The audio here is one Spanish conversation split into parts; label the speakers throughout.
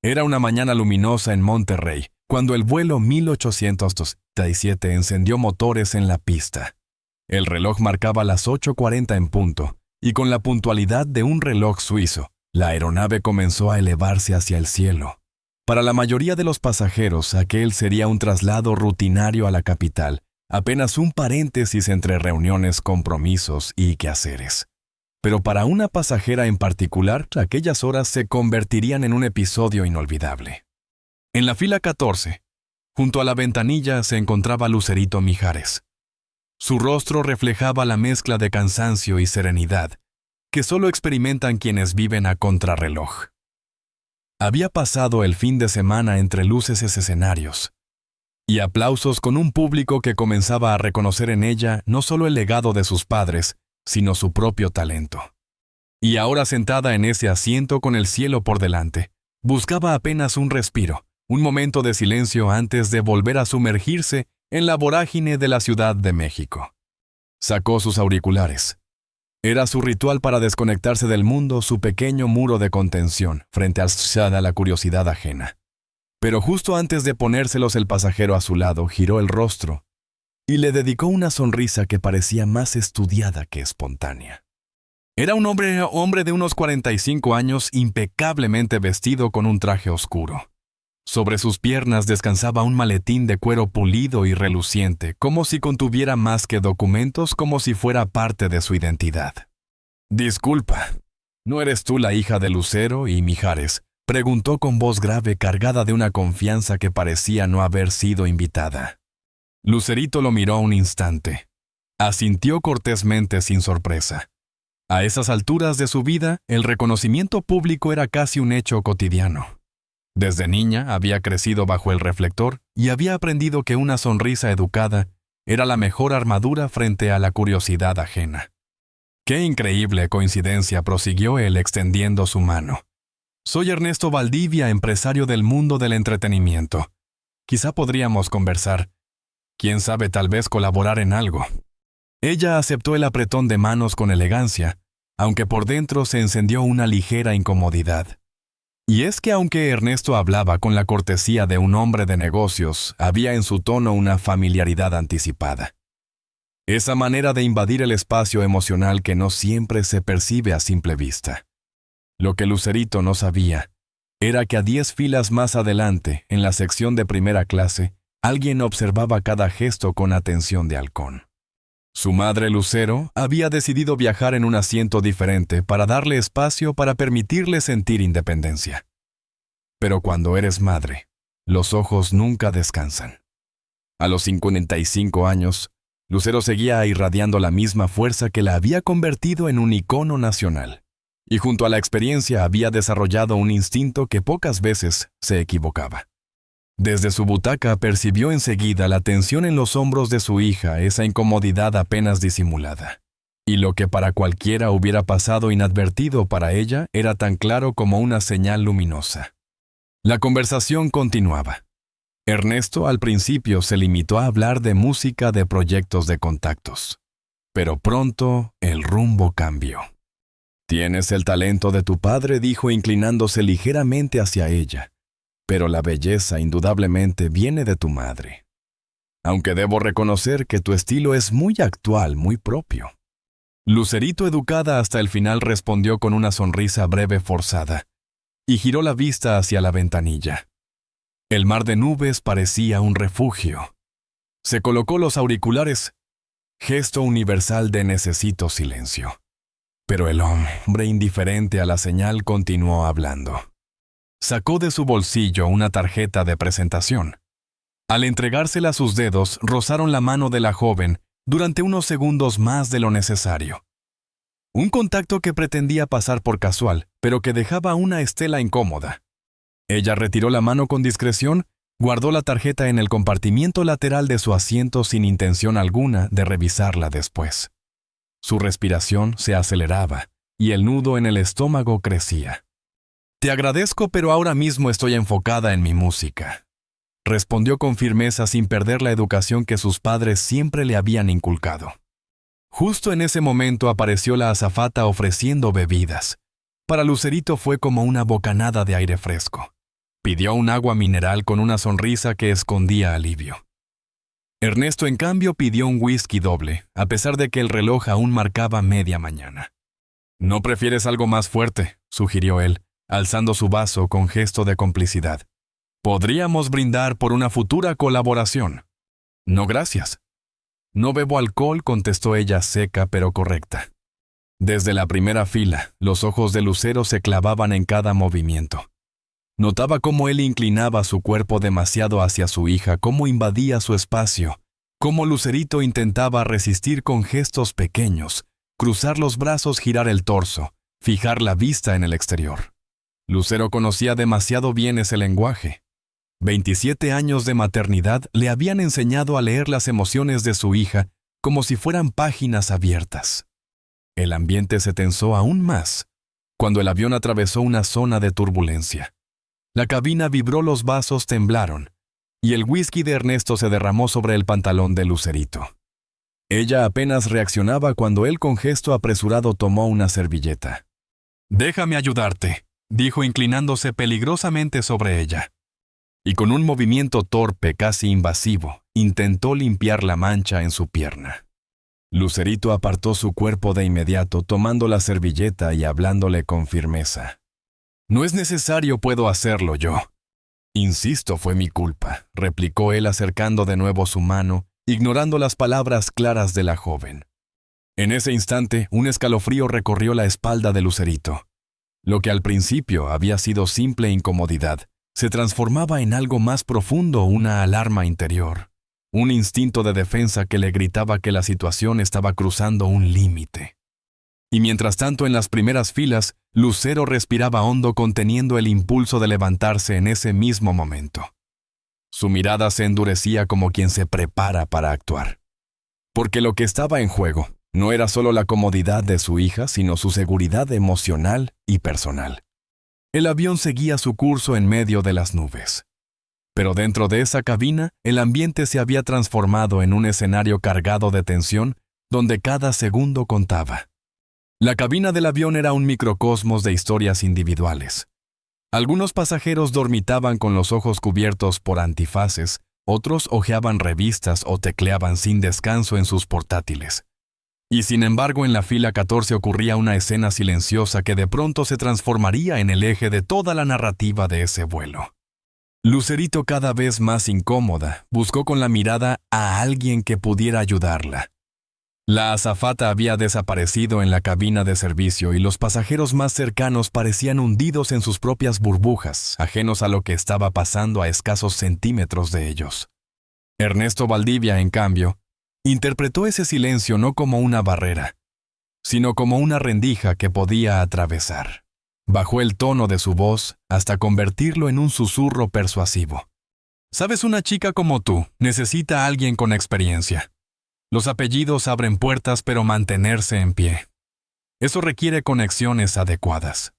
Speaker 1: Era una mañana luminosa en Monterrey, cuando el vuelo 1837 encendió motores en la pista. El reloj marcaba las 8:40 en punto, y con la puntualidad de un reloj suizo, la aeronave comenzó a elevarse hacia el cielo. Para la mayoría de los pasajeros, aquel sería un traslado rutinario a la capital, apenas un paréntesis entre reuniones, compromisos y quehaceres. Pero para una pasajera en particular, aquellas horas se convertirían en un episodio inolvidable. En la fila 14, junto a la ventanilla, se encontraba Lucerito Mijares. Su rostro reflejaba la mezcla de cansancio y serenidad que solo experimentan quienes viven a contrarreloj. Había pasado el fin de semana entre luces escenarios y aplausos con un público que comenzaba a reconocer en ella no solo el legado de sus padres, sino su propio talento. Y ahora sentada en ese asiento con el cielo por delante, buscaba apenas un respiro, un momento de silencio antes de volver a sumergirse en la vorágine de la Ciudad de México. Sacó sus auriculares. Era su ritual para desconectarse del mundo, su pequeño muro de contención, frente a la curiosidad ajena. Pero justo antes de ponérselos el pasajero a su lado giró el rostro y le dedicó una sonrisa que parecía más estudiada que espontánea. Era un hombre de unos 45 años, impecablemente vestido con un traje oscuro. Sobre sus piernas descansaba un maletín de cuero pulido y reluciente, como si contuviera más que documentos, como si fuera parte de su identidad. «Disculpa, ¿no eres tú la hija de Lucero y Mijares?», preguntó con voz grave cargada de una confianza que parecía no haber sido invitada. Lucerito lo miró un instante. Asintió cortésmente sin sorpresa. A esas alturas de su vida, el reconocimiento público era casi un hecho cotidiano. Desde niña había crecido bajo el reflector y había aprendido que una sonrisa educada era la mejor armadura frente a la curiosidad ajena. «Qué increíble coincidencia», prosiguió él extendiendo su mano. «Soy Ernesto Valdivia, empresario del mundo del entretenimiento. Quizá podríamos conversar. Quién sabe, tal vez colaborar en algo». Ella aceptó el apretón de manos con elegancia, aunque por dentro se encendió una ligera incomodidad. Y es que aunque Ernesto hablaba con la cortesía de un hombre de negocios, había en su tono una familiaridad anticipada. Esa manera de invadir el espacio emocional que no siempre se percibe a simple vista. Lo que Lucerito no sabía era que a 10 filas más adelante, en la sección de primera clase, alguien observaba cada gesto con atención de halcón. Su madre Lucero había decidido viajar en un asiento diferente para darle espacio para permitirle sentir independencia. Pero cuando eres madre, los ojos nunca descansan. A los 55 años, Lucero seguía irradiando la misma fuerza que la había convertido en un icono nacional, y junto a la experiencia había desarrollado un instinto que pocas veces se equivocaba. Desde su butaca percibió enseguida la tensión en los hombros de su hija, esa incomodidad apenas disimulada. Y lo que para cualquiera hubiera pasado inadvertido, para ella era tan claro como una señal luminosa. La conversación continuaba. Ernesto al principio se limitó a hablar de música, de proyectos, de contactos. Pero pronto el rumbo cambió. «Tienes el talento de tu padre», dijo inclinándose ligeramente hacia ella. «Pero la belleza indudablemente viene de tu madre. Aunque debo reconocer que tu estilo es muy actual, muy propio». Lucerito, educada hasta el final, respondió con una sonrisa breve forzada y giró la vista hacia la ventanilla. El mar de nubes parecía un refugio. Se colocó los auriculares, gesto universal de necesito silencio. Pero el hombre, indiferente a la señal, continuó hablando. Sacó de su bolsillo una tarjeta de presentación. Al entregársela, a sus dedos rozaron la mano de la joven durante unos segundos más de lo necesario. Un contacto que pretendía pasar por casual, pero que dejaba una estela incómoda. Ella retiró la mano con discreción, guardó la tarjeta en el compartimiento lateral de su asiento sin intención alguna de revisarla después. Su respiración se aceleraba y el nudo en el estómago crecía. «Te agradezco, pero ahora mismo estoy enfocada en mi música», respondió con firmeza sin perder la educación que sus padres siempre le habían inculcado. Justo en ese momento apareció la azafata ofreciendo bebidas. Para Lucerito fue como una bocanada de aire fresco. Pidió un agua mineral con una sonrisa que escondía alivio. Ernesto, en cambio, pidió un whisky doble, a pesar de que el reloj aún marcaba media mañana. «¿No prefieres algo más fuerte?», sugirió él, alzando su vaso con gesto de complicidad. «Podríamos brindar por una futura colaboración». «No, gracias». «No bebo alcohol», contestó ella seca pero correcta. Desde la primera fila, los ojos de Lucero se clavaban en cada movimiento. Notaba cómo él inclinaba su cuerpo demasiado hacia su hija, cómo invadía su espacio, cómo Lucerito intentaba resistir con gestos pequeños, cruzar los brazos, girar el torso, fijar la vista en el exterior. Lucero conocía demasiado bien ese lenguaje. 27 años de maternidad le habían enseñado a leer las emociones de su hija como si fueran páginas abiertas. El ambiente se tensó aún más cuando el avión atravesó una zona de turbulencia. La cabina vibró, los vasos temblaron, y el whisky de Ernesto se derramó sobre el pantalón de Lucerito. Ella apenas reaccionaba cuando él con gesto apresurado tomó una servilleta. «Déjame ayudarte», dijo inclinándose peligrosamente sobre ella. Y con un movimiento torpe, casi invasivo, intentó limpiar la mancha en su pierna. Lucerito apartó su cuerpo de inmediato, tomando la servilleta y hablándole con firmeza. «No es necesario, puedo hacerlo yo». «Insisto, fue mi culpa», replicó él acercando de nuevo su mano, ignorando las palabras claras de la joven. En ese instante, un escalofrío recorrió la espalda de Lucerito. Lo que al principio había sido simple incomodidad, se transformaba en algo más profundo, una alarma interior, un instinto de defensa que le gritaba que la situación estaba cruzando un límite. Y mientras tanto, en las primeras filas, Lucero respiraba hondo, conteniendo el impulso de levantarse en ese mismo momento. Su mirada se endurecía como quien se prepara para actuar. Porque lo que estaba en juego no era solo la comodidad de su hija, sino su seguridad emocional y personal. El avión seguía su curso en medio de las nubes. Pero dentro de esa cabina, el ambiente se había transformado en un escenario cargado de tensión, donde cada segundo contaba. La cabina del avión era un microcosmos de historias individuales. Algunos pasajeros dormitaban con los ojos cubiertos por antifaces, otros hojeaban revistas o tecleaban sin descanso en sus portátiles. Y sin embargo, en la fila 14 ocurría una escena silenciosa que de pronto se transformaría en el eje de toda la narrativa de ese vuelo. Lucerito, cada vez más incómoda, buscó con la mirada a alguien que pudiera ayudarla. La azafata había desaparecido en la cabina de servicio y los pasajeros más cercanos parecían hundidos en sus propias burbujas, ajenos a lo que estaba pasando a escasos centímetros de ellos. Ernesto Valdivia, en cambio, interpretó ese silencio no como una barrera, sino como una rendija que podía atravesar. Bajó el tono de su voz hasta convertirlo en un susurro persuasivo. «Sabes, una chica como tú necesita a alguien con experiencia. Los apellidos abren puertas, pero mantenerse en pie. Eso requiere conexiones adecuadas».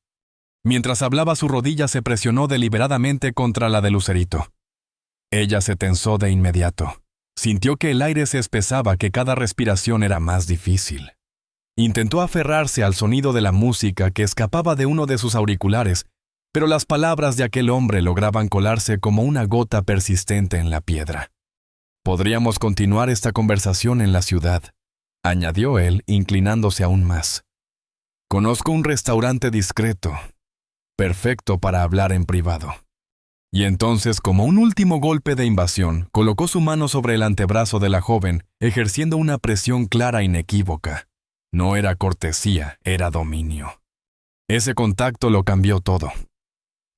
Speaker 1: Mientras hablaba, su rodilla se presionó deliberadamente contra la de Lucerito. Ella se tensó de inmediato. Sintió que el aire se espesaba, que cada respiración era más difícil. Intentó aferrarse al sonido de la música que escapaba de uno de sus auriculares, pero las palabras de aquel hombre lograban colarse como una gota persistente en la piedra. «Podríamos continuar esta conversación en la ciudad», añadió él, inclinándose aún más. «Conozco un restaurante discreto, perfecto para hablar en privado». Y entonces, como un último golpe de invasión, colocó su mano sobre el antebrazo de la joven, ejerciendo una presión clara e inequívoca. No era cortesía, era dominio. Ese contacto lo cambió todo.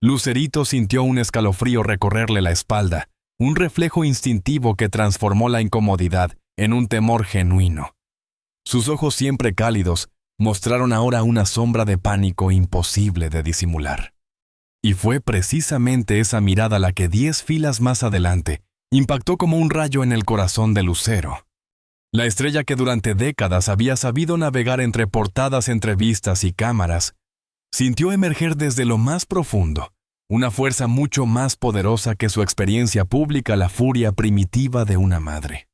Speaker 1: Lucerito sintió un escalofrío recorrerle la espalda, un reflejo instintivo que transformó la incomodidad en un temor genuino. Sus ojos, siempre cálidos, mostraron ahora una sombra de pánico imposible de disimular. Y fue precisamente esa mirada la que 10 filas más adelante impactó como un rayo en el corazón de Lucero. La estrella que durante décadas había sabido navegar entre portadas, entrevistas y cámaras, sintió emerger desde lo más profundo una fuerza mucho más poderosa que su experiencia pública, la furia primitiva de una madre.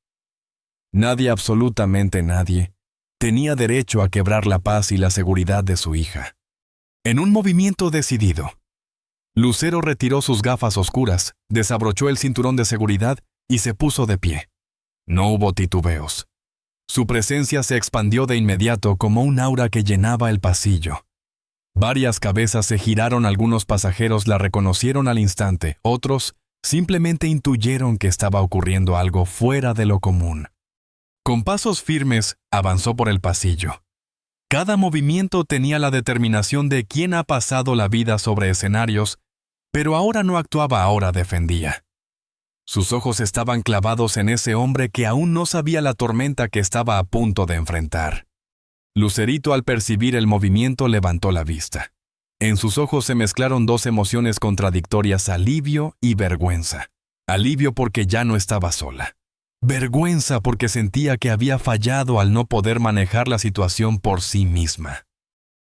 Speaker 1: Nadie, absolutamente nadie, tenía derecho a quebrar la paz y la seguridad de su hija. En un movimiento decidido, Lucero retiró sus gafas oscuras, desabrochó el cinturón de seguridad y se puso de pie. No hubo titubeos. Su presencia se expandió de inmediato como un aura que llenaba el pasillo. Varias cabezas se giraron, algunos pasajeros la reconocieron al instante, otros simplemente intuyeron que estaba ocurriendo algo fuera de lo común. Con pasos firmes, avanzó por el pasillo. Cada movimiento tenía la determinación de quien ha pasado la vida sobre escenarios, pero ahora no actuaba, ahora defendía. Sus ojos estaban clavados en ese hombre que aún no sabía la tormenta que estaba a punto de enfrentar. Lucerito, al percibir el movimiento, levantó la vista. En sus ojos se mezclaron dos emociones contradictorias: alivio y vergüenza. Alivio porque ya no estaba sola. Vergüenza porque sentía que había fallado al no poder manejar la situación por sí misma.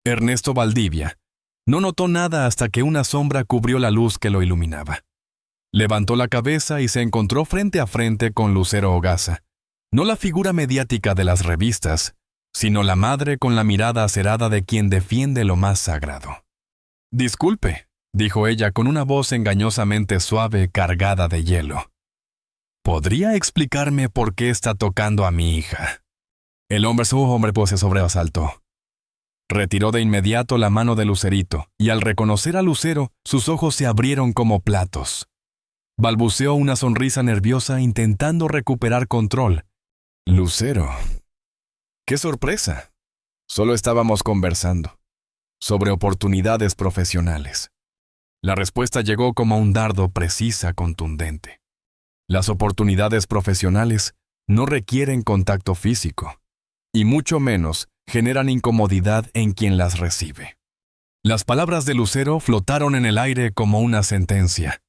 Speaker 1: Ernesto Valdivia no notó nada hasta que una sombra cubrió la luz que lo iluminaba. Levantó la cabeza y se encontró frente a frente con Lucero Hogaza, no la figura mediática de las revistas, sino la madre con la mirada acerada de quien defiende lo más sagrado. «Disculpe», dijo ella con una voz engañosamente suave, cargada de hielo. «¿Podría explicarme por qué está tocando a mi hija?» El hombre pues se sobresaltó. Retiró de inmediato la mano de Lucerito, y al reconocer a Lucero, sus ojos se abrieron como platos. Balbuceó una sonrisa nerviosa intentando recuperar control. «Lucero, qué sorpresa. Solo estábamos conversando sobre oportunidades profesionales». La respuesta llegó como un dardo, precisa, contundente. Las oportunidades profesionales no requieren contacto físico, y mucho menos generan incomodidad en quien las recibe. Las palabras de Lucero flotaron en el aire como una sentencia.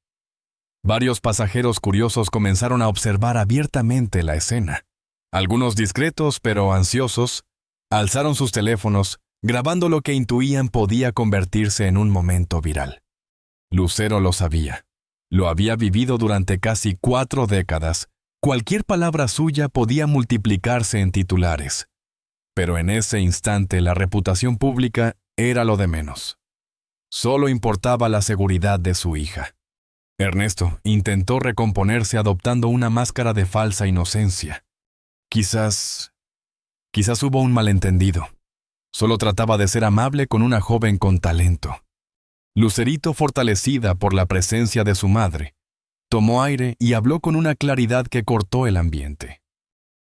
Speaker 1: Varios pasajeros curiosos comenzaron a observar abiertamente la escena. Algunos discretos pero ansiosos alzaron sus teléfonos, grabando lo que intuían podía convertirse en un momento viral. Lucero lo sabía. Lo había vivido durante casi 4 décadas. Cualquier palabra suya podía multiplicarse en titulares. Pero en ese instante la reputación pública era lo de menos. Solo importaba la seguridad de su hija. Ernesto intentó recomponerse adoptando una máscara de falsa inocencia. Quizás hubo un malentendido. Solo trataba de ser amable con una joven con talento. Lucerito, fortalecida por la presencia de su madre, tomó aire y habló con una claridad que cortó el ambiente.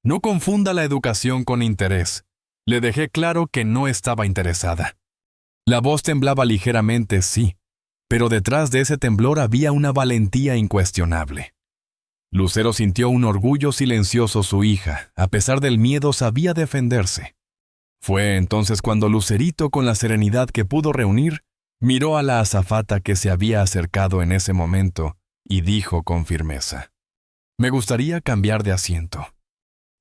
Speaker 1: «No confunda la educación con interés. Le dejé claro que no estaba interesada». La voz temblaba ligeramente, sí, pero detrás de ese temblor había una valentía incuestionable. Lucero sintió un orgullo silencioso. Su hija, a pesar del miedo, sabía defenderse. Fue entonces cuando Lucerito, con la serenidad que pudo reunir, miró a la azafata que se había acercado en ese momento y dijo con firmeza: «Me gustaría cambiar de asiento».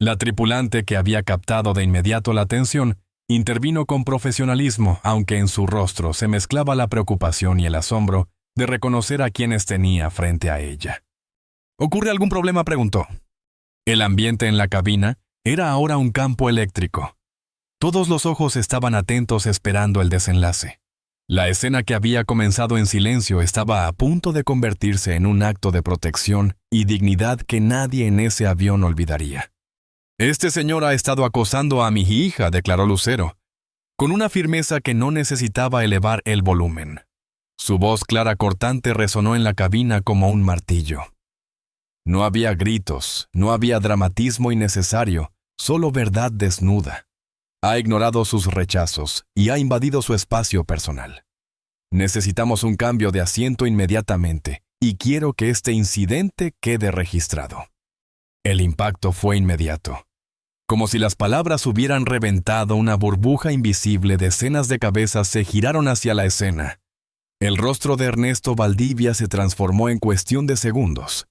Speaker 1: La tripulante, que había captado de inmediato la atención, intervino con profesionalismo, aunque en su rostro se mezclaba la preocupación y el asombro de reconocer a quienes tenía frente a ella. «¿Ocurre algún problema?», preguntó. El ambiente en la cabina era ahora un campo eléctrico. Todos los ojos estaban atentos esperando el desenlace. La escena, que había comenzado en silencio, estaba a punto de convertirse en un acto de protección y dignidad que nadie en ese avión olvidaría. «Este señor ha estado acosando a mi hija», declaró Lucero, con una firmeza que no necesitaba elevar el volumen. Su voz clara, cortante, resonó en la cabina como un martillo. No había gritos, no había dramatismo innecesario, solo verdad desnuda. Ha ignorado sus rechazos y ha invadido su espacio personal. Necesitamos un cambio de asiento inmediatamente y quiero que este incidente quede registrado. El impacto fue inmediato. Como si las palabras hubieran reventado una burbuja invisible, decenas de cabezas se giraron hacia la escena. El rostro de Ernesto Valdivia se transformó en cuestión de segundos.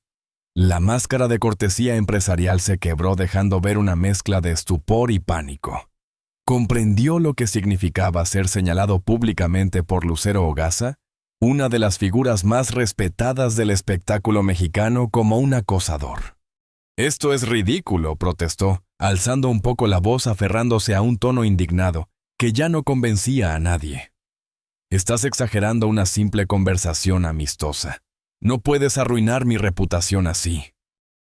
Speaker 1: La máscara de cortesía empresarial se quebró, dejando ver una mezcla de estupor y pánico. Comprendió lo que significaba ser señalado públicamente por Lucero Hogaza, una de las figuras más respetadas del espectáculo mexicano, como un acosador. «Esto es ridículo», protestó, alzando un poco la voz, aferrándose a un tono indignado que ya no convencía a nadie. Estás exagerando una simple conversación amistosa. No puedes arruinar mi reputación así.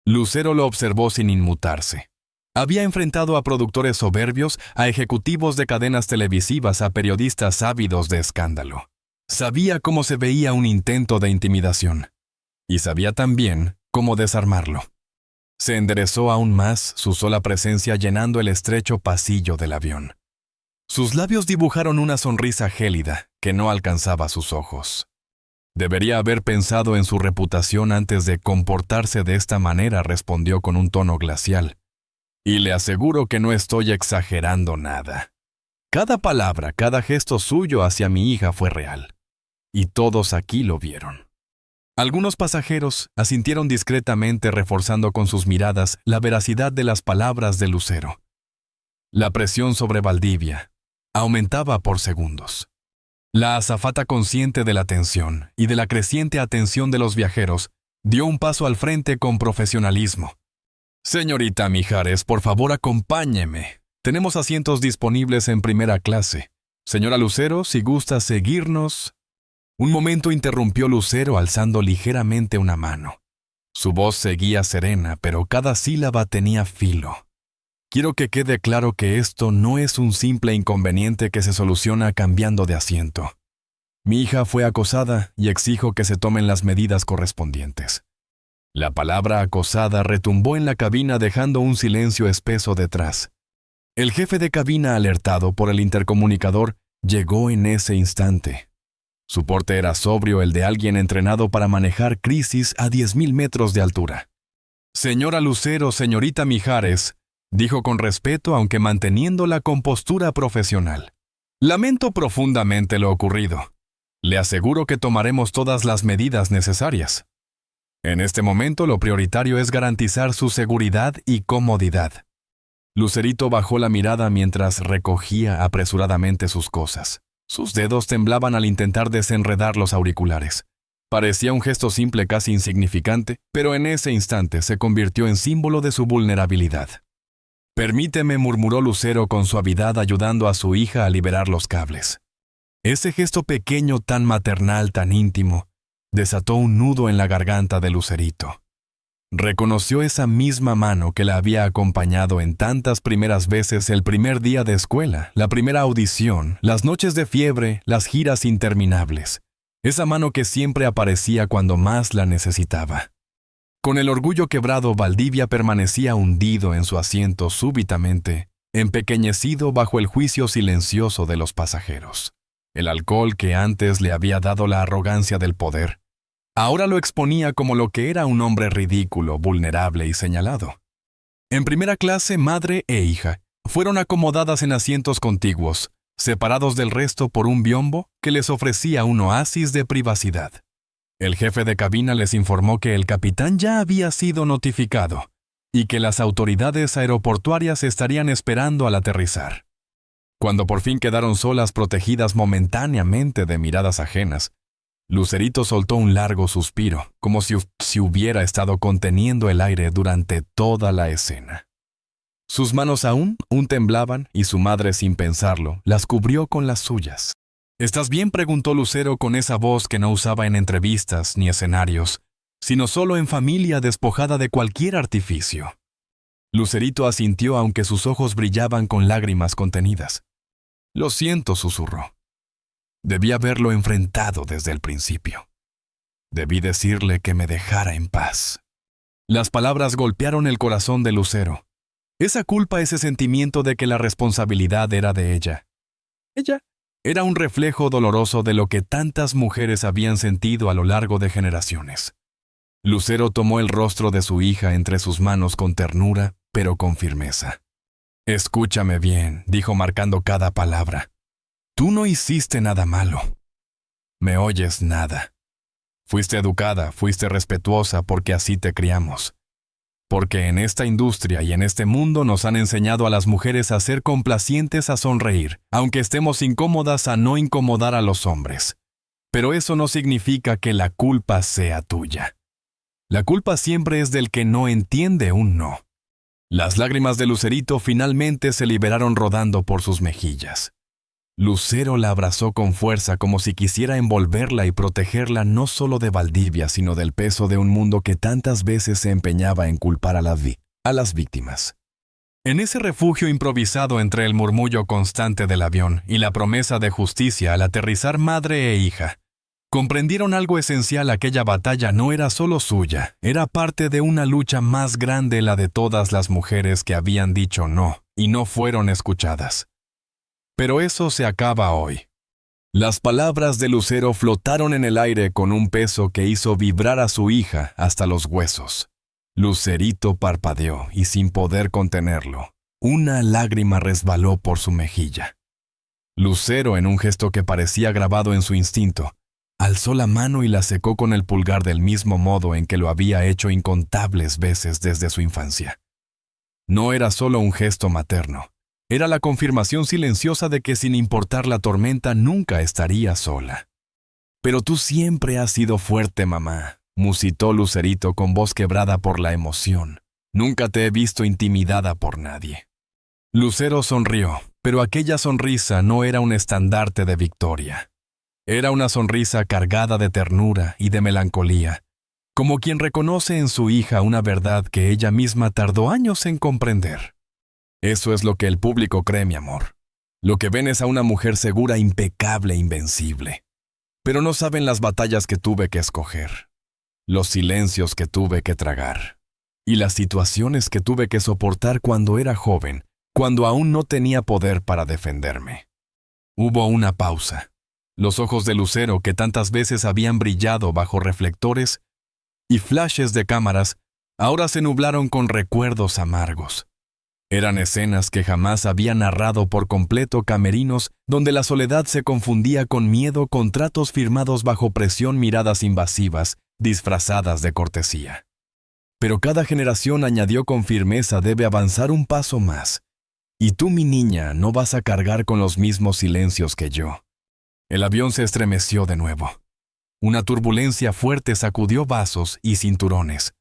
Speaker 1: Lucero lo observó sin inmutarse. Había enfrentado a productores soberbios, a ejecutivos de cadenas televisivas, a periodistas ávidos de escándalo. Sabía cómo se veía un intento de intimidación. Y sabía también cómo desarmarlo. Se enderezó aún más, su sola presencia llenando el estrecho pasillo del avión. Sus labios dibujaron una sonrisa gélida que no alcanzaba sus ojos. Debería haber pensado en su reputación antes de comportarse de esta manera, respondió con un tono glacial. Y le aseguro que no estoy exagerando nada. Cada palabra, cada gesto suyo hacia mi hija fue real. Y todos aquí lo vieron. Algunos pasajeros asintieron discretamente, reforzando con sus miradas la veracidad de las palabras de Lucero. La presión sobre Valdivia aumentaba por segundos. La azafata, consciente de la tensión y de la creciente atención de los viajeros, dio un paso al frente con profesionalismo. Señorita Mijares, por favor, acompáñeme. Tenemos asientos disponibles en primera clase. Señora Lucero, si gusta seguirnos. Un momento interrumpió Lucero alzando ligeramente una mano. Su voz seguía serena, pero cada sílaba tenía filo. Quiero que quede claro que esto no es un simple inconveniente que se soluciona cambiando de asiento. Mi hija fue acosada y exijo que se tomen las medidas correspondientes. La palabra acosada retumbó en la cabina, dejando un silencio espeso detrás. El jefe de cabina, alertado por el intercomunicador, llegó en ese instante. Su porte era sobrio, el de alguien entrenado para manejar crisis a 10.000 metros de altura. Señora Lucero, señorita Mijares, dijo con respeto, aunque manteniendo la compostura profesional. Lamento profundamente lo ocurrido. Le aseguro que tomaremos todas las medidas necesarias. En este momento lo prioritario es garantizar su seguridad y comodidad. Lucerito bajó la mirada mientras recogía apresuradamente sus cosas. Sus dedos temblaban al intentar desenredar los auriculares. Parecía un gesto simple, casi insignificante, pero en ese instante se convirtió en símbolo de su vulnerabilidad. Permíteme, murmuró Lucero con suavidad, ayudando a su hija a liberar los cables. Ese gesto pequeño, tan maternal, tan íntimo, desató un nudo en la garganta de Lucerito. Reconoció esa misma mano que la había acompañado en tantas primeras veces: el primer día de escuela, la primera audición, las noches de fiebre, las giras interminables. Esa mano que siempre aparecía cuando más la necesitaba. Con el orgullo quebrado, Valdivia permanecía hundido en su asiento, súbitamente empequeñecido bajo el juicio silencioso de los pasajeros. El alcohol, que antes le había dado la arrogancia del poder, ahora lo exponía como lo que era: un hombre ridículo, vulnerable y señalado. En primera clase, madre e hija fueron acomodadas en asientos contiguos, separados del resto por un biombo que les ofrecía un oasis de privacidad. El jefe de cabina les informó que el capitán ya había sido notificado y que las autoridades aeroportuarias estarían esperando al aterrizar. Cuando por fin quedaron solas, protegidas momentáneamente de miradas ajenas, Lucerito soltó un largo suspiro, como si hubiera estado conteniendo el aire durante toda la escena. Sus manos aún temblaban y su madre, sin pensarlo, las cubrió con las suyas. ¿Estás bien?, preguntó Lucero con esa voz que no usaba en entrevistas ni escenarios, sino solo en familia despojada de cualquier artificio. Lucerito asintió, aunque sus ojos brillaban con lágrimas contenidas. Lo siento, susurró. Debí haberlo enfrentado desde el principio. Debí decirle que me dejara en paz. Las palabras golpearon el corazón de Lucero. Esa culpa, ese sentimiento de que la responsabilidad era de ella. Ella era un reflejo doloroso de lo que tantas mujeres habían sentido a lo largo de generaciones. Lucero tomó el rostro de su hija entre sus manos con ternura, pero con firmeza. Escúchame bien, dijo marcando cada palabra. Tú no hiciste nada malo. ¿Me oyes? Nada. Fuiste educada, fuiste respetuosa porque así te criamos. Porque en esta industria y en este mundo nos han enseñado a las mujeres a ser complacientes, a sonreír, aunque estemos incómodas, a no incomodar a los hombres. Pero eso no significa que la culpa sea tuya. La culpa siempre es del que no entiende un no. Las lágrimas de Lucerito finalmente se liberaron rodando por sus mejillas. Lucero la abrazó con fuerza como si quisiera envolverla y protegerla no solo de Valdivia, sino del peso de un mundo que tantas veces se empeñaba en culpar a las víctimas. En ese refugio improvisado entre el murmullo constante del avión y la promesa de justicia al aterrizar madre e hija, comprendieron algo esencial: aquella batalla no era solo suya, era parte de una lucha más grande, la de todas las mujeres que habían dicho no y no fueron escuchadas. Pero eso se acaba hoy. Las palabras de Lucero flotaron en el aire con un peso que hizo vibrar a su hija hasta los huesos. Lucerito parpadeó y, sin poder contenerlo, una lágrima resbaló por su mejilla. Lucero, en un gesto que parecía grabado en su instinto, alzó la mano y la secó con el pulgar del mismo modo en que lo había hecho incontables veces desde su infancia. No era solo un gesto materno. Era la confirmación silenciosa de que, sin importar la tormenta, nunca estaría sola. «Pero tú siempre has sido fuerte, mamá», musitó Lucerito con voz quebrada por la emoción. «Nunca te he visto intimidada por nadie». Lucero sonrió, pero aquella sonrisa no era un estandarte de victoria. Era una sonrisa cargada de ternura y de melancolía, como quien reconoce en su hija una verdad que ella misma tardó años en comprender. Eso es lo que el público cree, mi amor. Lo que ven es a una mujer segura, impecable, invencible. Pero no saben las batallas que tuve que escoger, los silencios que tuve que tragar, y las situaciones que tuve que soportar cuando era joven, cuando aún no tenía poder para defenderme. Hubo una pausa. Los ojos de Lucero, que tantas veces habían brillado bajo reflectores y flashes de cámaras, ahora se nublaron con recuerdos amargos. Eran escenas que jamás había narrado por completo, camerinos donde la soledad se confundía con miedo, contratos firmados bajo presión, miradas invasivas, disfrazadas de cortesía. Pero cada generación añadió con firmeza: debe avanzar un paso más. Y tú, mi niña, no vas a cargar con los mismos silencios que yo. El avión se estremeció de nuevo. Una turbulencia fuerte sacudió vasos y cinturones.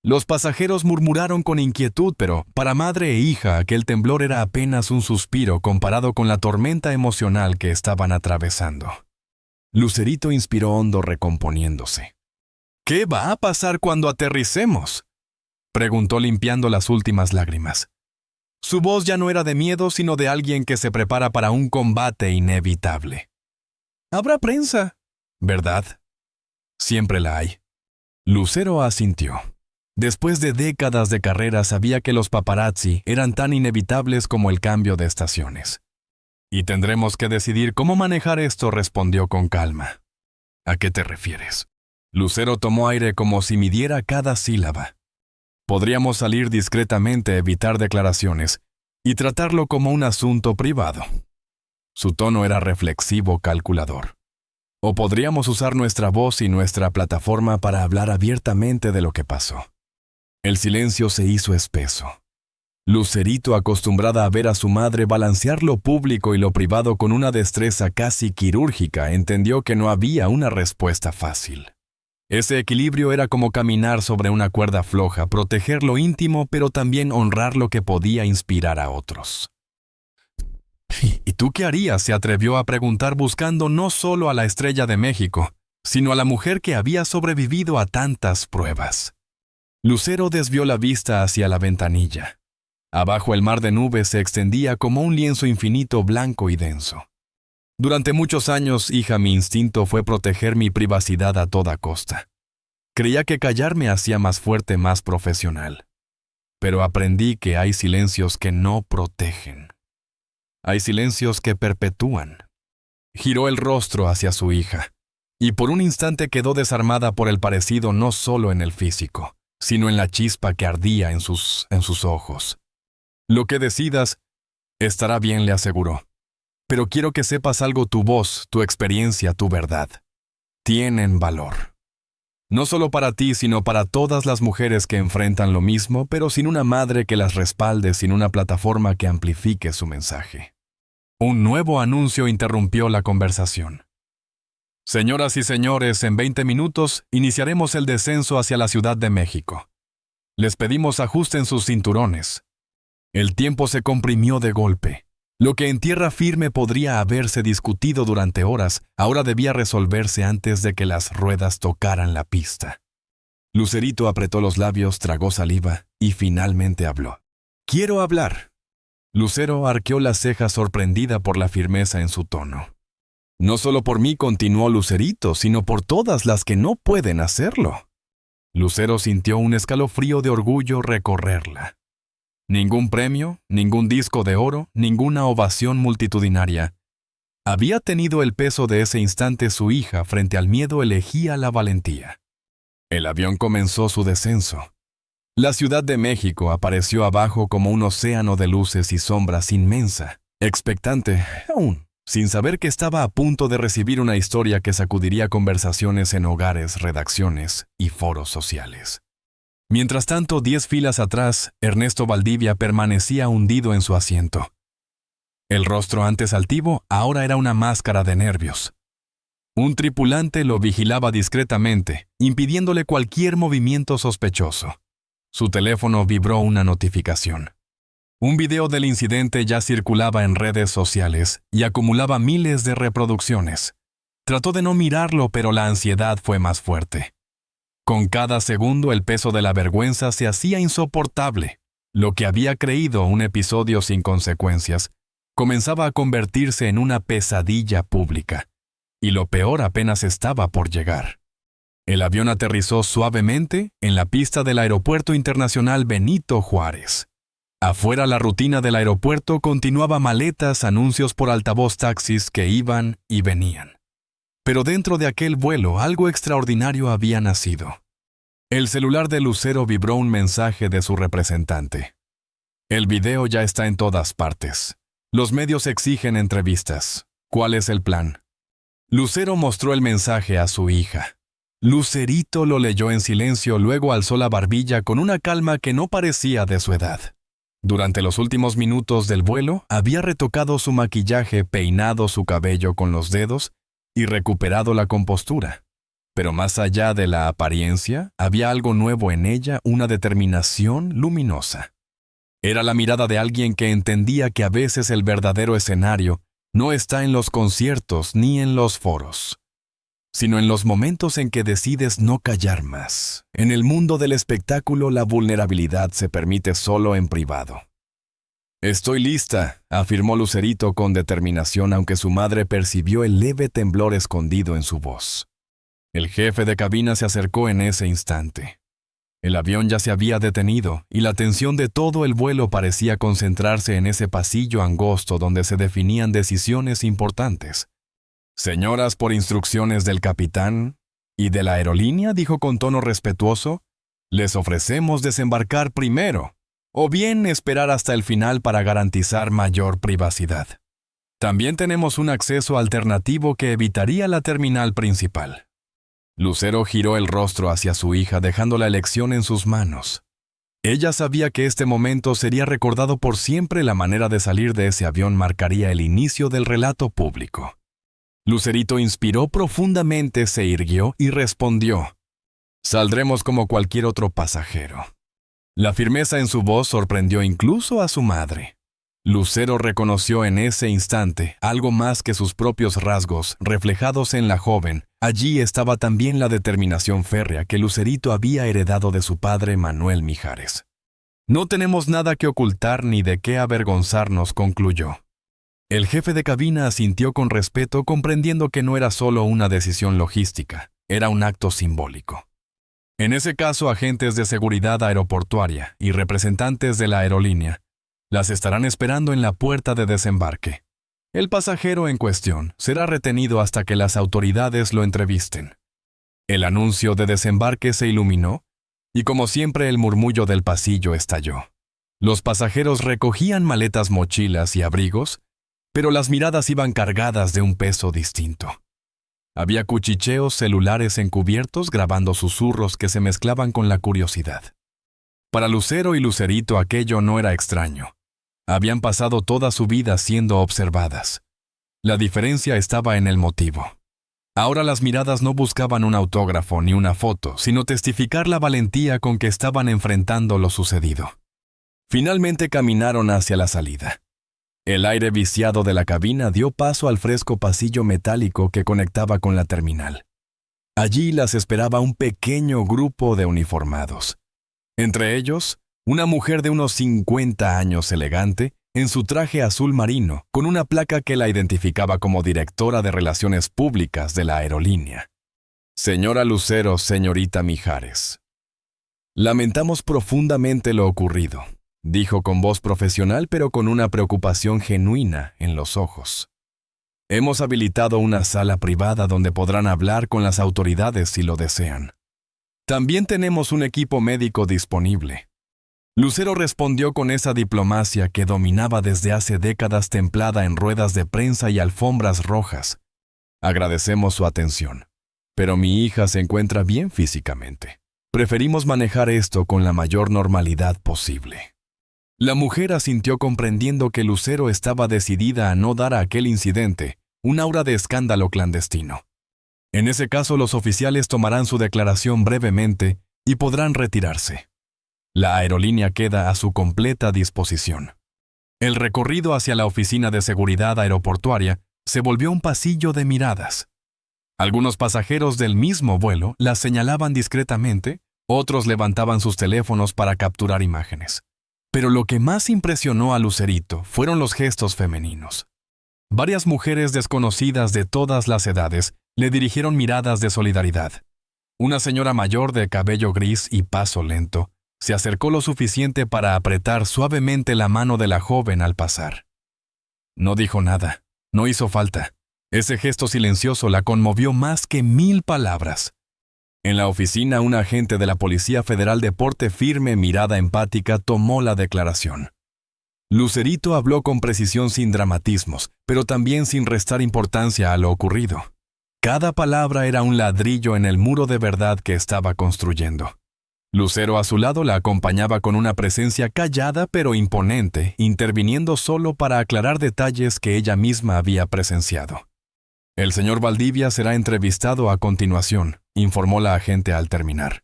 Speaker 1: Los pasajeros murmuraron con inquietud, pero para madre e hija aquel temblor era apenas un suspiro comparado con la tormenta emocional que estaban atravesando. Lucerito inspiró hondo, recomponiéndose. «¿Qué va a pasar cuando aterricemos?», preguntó limpiando las últimas lágrimas. Su voz ya no era de miedo, sino de alguien que se prepara para un combate inevitable. «Habrá prensa, ¿verdad?». «Siempre la hay». Lucero asintió. Después de décadas de carrera sabía que los paparazzi eran tan inevitables como el cambio de estaciones. «Y tendremos que decidir cómo manejar esto», respondió con calma. «¿A qué te refieres?». Lucero tomó aire como si midiera cada sílaba. «Podríamos salir discretamente, evitar declaraciones y tratarlo como un asunto privado». Su tono era reflexivo, calculador. «O podríamos usar nuestra voz y nuestra plataforma para hablar abiertamente de lo que pasó». El silencio se hizo espeso. Lucerito, acostumbrada a ver a su madre balancear lo público y lo privado con una destreza casi quirúrgica, entendió que no había una respuesta fácil. Ese equilibrio era como caminar sobre una cuerda floja, proteger lo íntimo, pero también honrar lo que podía inspirar a otros. «¿Y tú qué harías?», se atrevió a preguntar, buscando no solo a la estrella de México, sino a la mujer que había sobrevivido a tantas pruebas. Lucero desvió la vista hacia la ventanilla. Abajo el mar de nubes se extendía como un lienzo infinito, blanco y denso. «Durante muchos años, hija, mi instinto fue proteger mi privacidad a toda costa. Creía que callar me hacía más fuerte, más profesional. Pero aprendí que hay silencios que no protegen. Hay silencios que perpetúan». Giró el rostro hacia su hija, y por un instante quedó desarmada por el parecido no solo en el físico, sino en la chispa que ardía en sus ojos. «Lo que decidas estará bien», le aseguró. «Pero quiero que sepas algo: tu voz, tu experiencia, tu verdad tienen valor. No solo para ti, sino para todas las mujeres que enfrentan lo mismo, pero sin una madre que las respalde, sin una plataforma que amplifique su mensaje». Un nuevo anuncio interrumpió la conversación. «Señoras y señores, en 20 minutos iniciaremos el descenso hacia la Ciudad de México. Les pedimos ajusten sus cinturones». El tiempo se comprimió de golpe. Lo que en tierra firme podría haberse discutido durante horas, ahora debía resolverse antes de que las ruedas tocaran la pista. Lucerito apretó los labios, tragó saliva y finalmente habló. «Quiero hablar». Lucero arqueó las cejas sorprendida por la firmeza en su tono. «No solo por mí», continuó Lucerito, «sino por todas las que no pueden hacerlo». Lucero sintió un escalofrío de orgullo recorrerla. Ningún premio, ningún disco de oro, ninguna ovación multitudinaria. Había tenido el peso de ese instante su hija frente al miedo elegía la valentía. El avión comenzó su descenso. La Ciudad de México apareció abajo como un océano de luces y sombras inmensa, expectante aún, sin saber que estaba a punto de recibir una historia que sacudiría conversaciones en hogares, redacciones y foros sociales. Mientras tanto, 10 filas atrás, Ernesto Valdivia permanecía hundido en su asiento. El rostro antes altivo ahora era una máscara de nervios. Un tripulante lo vigilaba discretamente, impidiéndole cualquier movimiento sospechoso. Su teléfono vibró una notificación. Un video del incidente ya circulaba en redes sociales y acumulaba miles de reproducciones. Trató de no mirarlo, pero la ansiedad fue más fuerte. Con cada segundo el peso de la vergüenza se hacía insoportable. Lo que había creído un episodio sin consecuencias comenzaba a convertirse en una pesadilla pública. Y lo peor apenas estaba por llegar. El avión aterrizó suavemente en la pista del Aeropuerto Internacional Benito Juárez. Afuera la rutina del aeropuerto continuaba maletas, anuncios por altavoz, taxis que iban y venían. Pero dentro de aquel vuelo algo extraordinario había nacido. El celular de Lucero vibró un mensaje de su representante. El video ya está en todas partes. Los medios exigen entrevistas. ¿Cuál es el plan? Lucero mostró el mensaje a su hija. Lucerito lo leyó en silencio, luego alzó la barbilla con una calma que no parecía de su edad. Durante los últimos minutos del vuelo, había retocado su maquillaje, peinado su cabello con los dedos y recuperado la compostura. Pero más allá de la apariencia, había algo nuevo en ella, una determinación luminosa. Era la mirada de alguien que entendía que a veces el verdadero escenario no está en los conciertos ni en los foros, sino en los momentos en que decides no callar más. En el mundo del espectáculo, la vulnerabilidad se permite solo en privado. «Estoy lista», afirmó Lucerito con determinación, aunque su madre percibió el leve temblor escondido en su voz. El jefe de cabina se acercó en ese instante. El avión ya se había detenido y la tensión de todo el vuelo parecía concentrarse en ese pasillo angosto donde se definían decisiones importantes. «Señoras, por instrucciones del capitán y de la aerolínea», dijo con tono respetuoso, «les ofrecemos desembarcar primero, o bien esperar hasta el final para garantizar mayor privacidad. También tenemos un acceso alternativo que evitaría la terminal principal». Lucero giró el rostro hacia su hija, dejando la elección en sus manos. Ella sabía que este momento sería recordado por siempre. La manera de salir de ese avión marcaría el inicio del relato público. Lucerito inspiró profundamente, se irguió y respondió: «Saldremos como cualquier otro pasajero». La firmeza en su voz sorprendió incluso a su madre. Lucero reconoció en ese instante algo más que sus propios rasgos reflejados en la joven. Allí estaba también la determinación férrea que Lucerito había heredado de su padre Manuel Mijares. «No tenemos nada que ocultar ni de qué avergonzarnos», concluyó. El jefe de cabina asintió con respeto, comprendiendo que no era solo una decisión logística, era un acto simbólico. En ese caso, agentes de seguridad aeroportuaria y representantes de la aerolínea las estarán esperando en la puerta de desembarque. El pasajero en cuestión será retenido hasta que las autoridades lo entrevisten. El anuncio de desembarque se iluminó y, como siempre, el murmullo del pasillo estalló. Los pasajeros recogían maletas, mochilas y abrigos, pero las miradas iban cargadas de un peso distinto. Había cuchicheos, celulares encubiertos grabando susurros que se mezclaban con la curiosidad. Para Lucero y Lucerito aquello no era extraño. Habían pasado toda su vida siendo observadas. La diferencia estaba en el motivo. Ahora las miradas no buscaban un autógrafo ni una foto, sino testificar la valentía con que estaban enfrentando lo sucedido. Finalmente caminaron hacia la salida. El aire viciado de la cabina dio paso al fresco pasillo metálico que conectaba con la terminal. Allí las esperaba un pequeño grupo de uniformados. Entre ellos, una mujer de unos 50 años elegante, en su traje azul marino, con una placa que la identificaba como directora de Relaciones Públicas de la aerolínea. Señora Lucero, señorita Mijares. Lamentamos profundamente lo ocurrido, dijo con voz profesional pero con una preocupación genuina en los ojos. Hemos habilitado una sala privada donde podrán hablar con las autoridades si lo desean. También tenemos un equipo médico disponible. Lucero respondió con esa diplomacia que dominaba desde hace décadas templada en ruedas de prensa y alfombras rojas. Agradecemos su atención, pero mi hija se encuentra bien físicamente. Preferimos manejar esto con la mayor normalidad posible. La mujer asintió comprendiendo que Lucero estaba decidida a no dar a aquel incidente un aura de escándalo clandestino. En ese caso, los oficiales tomarán su declaración brevemente y podrán retirarse. La aerolínea queda a su completa disposición. El recorrido hacia la oficina de seguridad aeroportuaria se volvió un pasillo de miradas. Algunos pasajeros del mismo vuelo la señalaban discretamente, otros levantaban sus teléfonos para capturar imágenes. Pero lo que más impresionó a Lucerito fueron los gestos femeninos. Varias mujeres desconocidas de todas las edades le dirigieron miradas de solidaridad. Una señora mayor de cabello gris y paso lento se acercó lo suficiente para apretar suavemente la mano de la joven al pasar. No dijo nada, no hizo falta. Ese gesto silencioso la conmovió más que 1000 palabras. En la oficina, un agente de la Policía Federal de porte firme, mirada empática, tomó la declaración. Lucerito habló con precisión sin dramatismos, pero también sin restar importancia a lo ocurrido. Cada palabra era un ladrillo en el muro de verdad que estaba construyendo. Lucero a su lado la acompañaba con una presencia callada pero imponente, interviniendo solo para aclarar detalles que ella misma había presenciado. El señor Valdivia será entrevistado a continuación, informó la agente al terminar.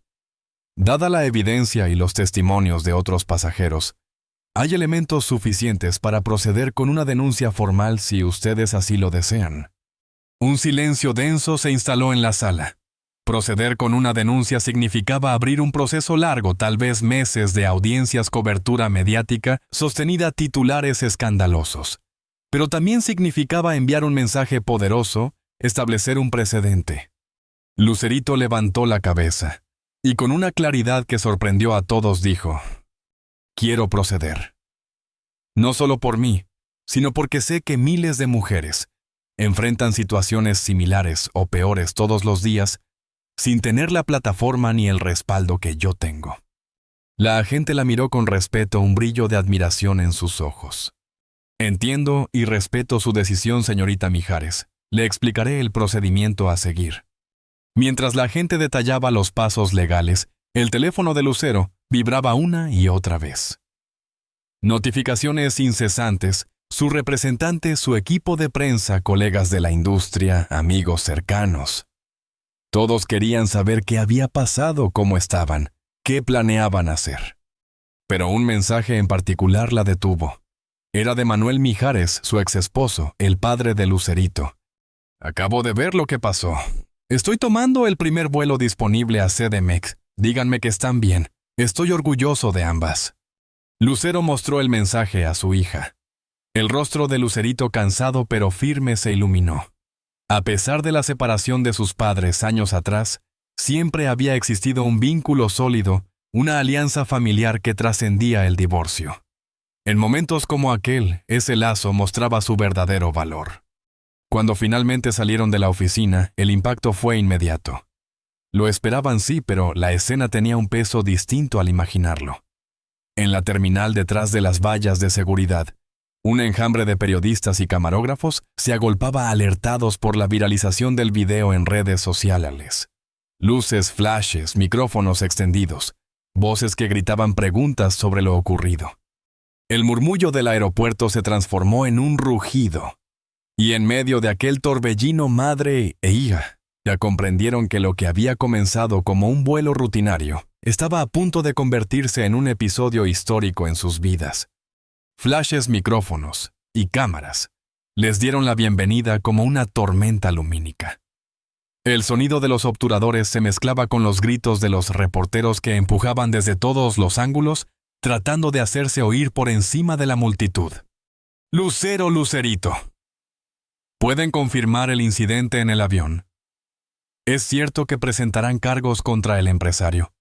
Speaker 1: Dada la evidencia y los testimonios de otros pasajeros, hay elementos suficientes para proceder con una denuncia formal si ustedes así lo desean. Un silencio denso se instaló en la sala. Proceder con una denuncia significaba abrir un proceso largo, tal vez meses de audiencias, cobertura mediática, sostenida a titulares escandalosos. Pero también significaba enviar un mensaje poderoso, establecer un precedente. Lucerito levantó la cabeza, y con una claridad que sorprendió a todos dijo: «Quiero proceder. No solo por mí, sino porque sé que miles de mujeres enfrentan situaciones similares o peores todos los días, sin tener la plataforma ni el respaldo que yo tengo». La agente la miró con respeto, un brillo de admiración en sus ojos. «Entiendo y respeto su decisión, señorita Mijares. Le explicaré el procedimiento a seguir». Mientras la agente detallaba los pasos legales, el teléfono de Lucero vibraba una y otra vez. Notificaciones incesantes, su representante, su equipo de prensa, colegas de la industria, amigos cercanos. Todos querían saber qué había pasado, cómo estaban, qué planeaban hacer. Pero un mensaje en particular la detuvo. Era de Manuel Mijares, su exesposo, el padre de Lucerito. «Acabo de ver lo que pasó. Estoy tomando el primer vuelo disponible a CDMX. Díganme que están bien. Estoy orgulloso de ambas». Lucero mostró el mensaje a su hija. El rostro de Lucerito, cansado pero firme, se iluminó. A pesar de la separación de sus padres años atrás, siempre había existido un vínculo sólido, una alianza familiar que trascendía el divorcio. En momentos como aquel, ese lazo mostraba su verdadero valor. Cuando finalmente salieron de la oficina, el impacto fue inmediato. Lo esperaban sí, pero la escena tenía un peso distinto al imaginarlo. En la terminal, detrás de las vallas de seguridad, un enjambre de periodistas y camarógrafos se agolpaba alertados por la viralización del video en redes sociales. Luces, flashes, micrófonos extendidos, voces que gritaban preguntas sobre lo ocurrido. El murmullo del aeropuerto se transformó en un rugido. Y en medio de aquel torbellino, madre e hija ya comprendieron que lo que había comenzado como un vuelo rutinario estaba a punto de convertirse en un episodio histórico en sus vidas. Flashes, micrófonos, y cámaras les dieron la bienvenida como una tormenta lumínica. El sonido de los obturadores se mezclaba con los gritos de los reporteros que empujaban desde todos los ángulos, tratando de hacerse oír por encima de la multitud. ¡Lucero, Lucerito! ¿Pueden confirmar el incidente en el avión? ¿Es cierto que presentarán cargos contra el empresario?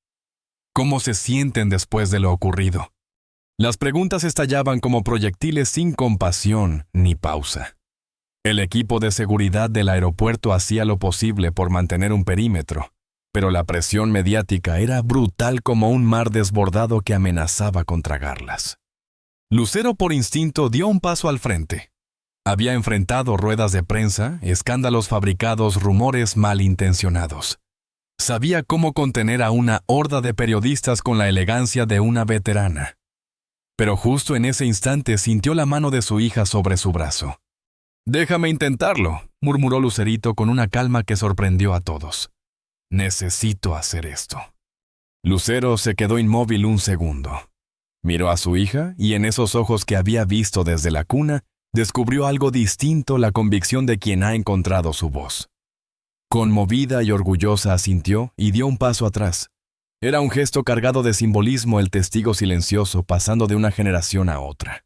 Speaker 1: ¿Cómo se sienten después de lo ocurrido? Las preguntas estallaban como proyectiles sin compasión ni pausa. El equipo de seguridad del aeropuerto hacía lo posible por mantener un perímetro, pero la presión mediática era brutal como un mar desbordado que amenazaba con tragarlas. Lucero por instinto dio un paso al frente. Había enfrentado ruedas de prensa, escándalos fabricados, rumores malintencionados. Sabía cómo contener a una horda de periodistas con la elegancia de una veterana. Pero justo en ese instante sintió la mano de su hija sobre su brazo. «Déjame intentarlo», murmuró Lucerito con una calma que sorprendió a todos. «Necesito hacer esto». Lucero se quedó inmóvil un segundo. Miró a su hija y en esos ojos que había visto desde la cuna, descubrió algo distinto, la convicción de quien ha encontrado su voz. Conmovida y orgullosa asintió y dio un paso atrás. Era un gesto cargado de simbolismo, el testigo silencioso pasando de una generación a otra.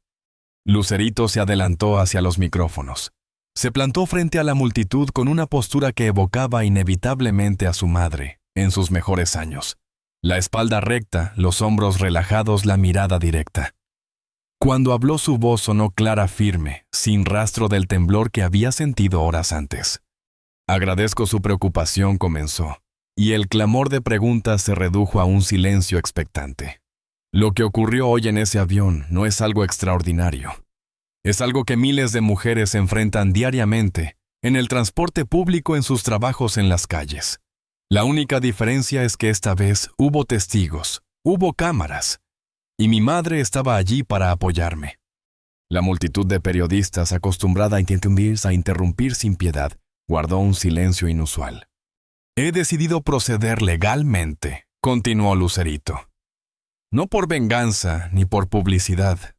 Speaker 1: Lucerito se adelantó hacia los micrófonos. Se plantó frente a la multitud con una postura que evocaba inevitablemente a su madre, en sus mejores años. La espalda recta, los hombros relajados, la mirada directa. Cuando habló su voz sonó clara, firme, sin rastro del temblor que había sentido horas antes. «Agradezco su preocupación», comenzó, y el clamor de preguntas se redujo a un silencio expectante. Lo que ocurrió hoy en ese avión no es algo extraordinario. Es algo que miles de mujeres enfrentan diariamente, en el transporte público, en sus trabajos en las calles. La única diferencia es que esta vez hubo testigos, hubo cámaras, y mi madre estaba allí para apoyarme. La multitud de periodistas, acostumbrada a interrumpir sin piedad, guardó un silencio inusual. «He decidido proceder legalmente», continuó Lucerito. «No por venganza ni por publicidad,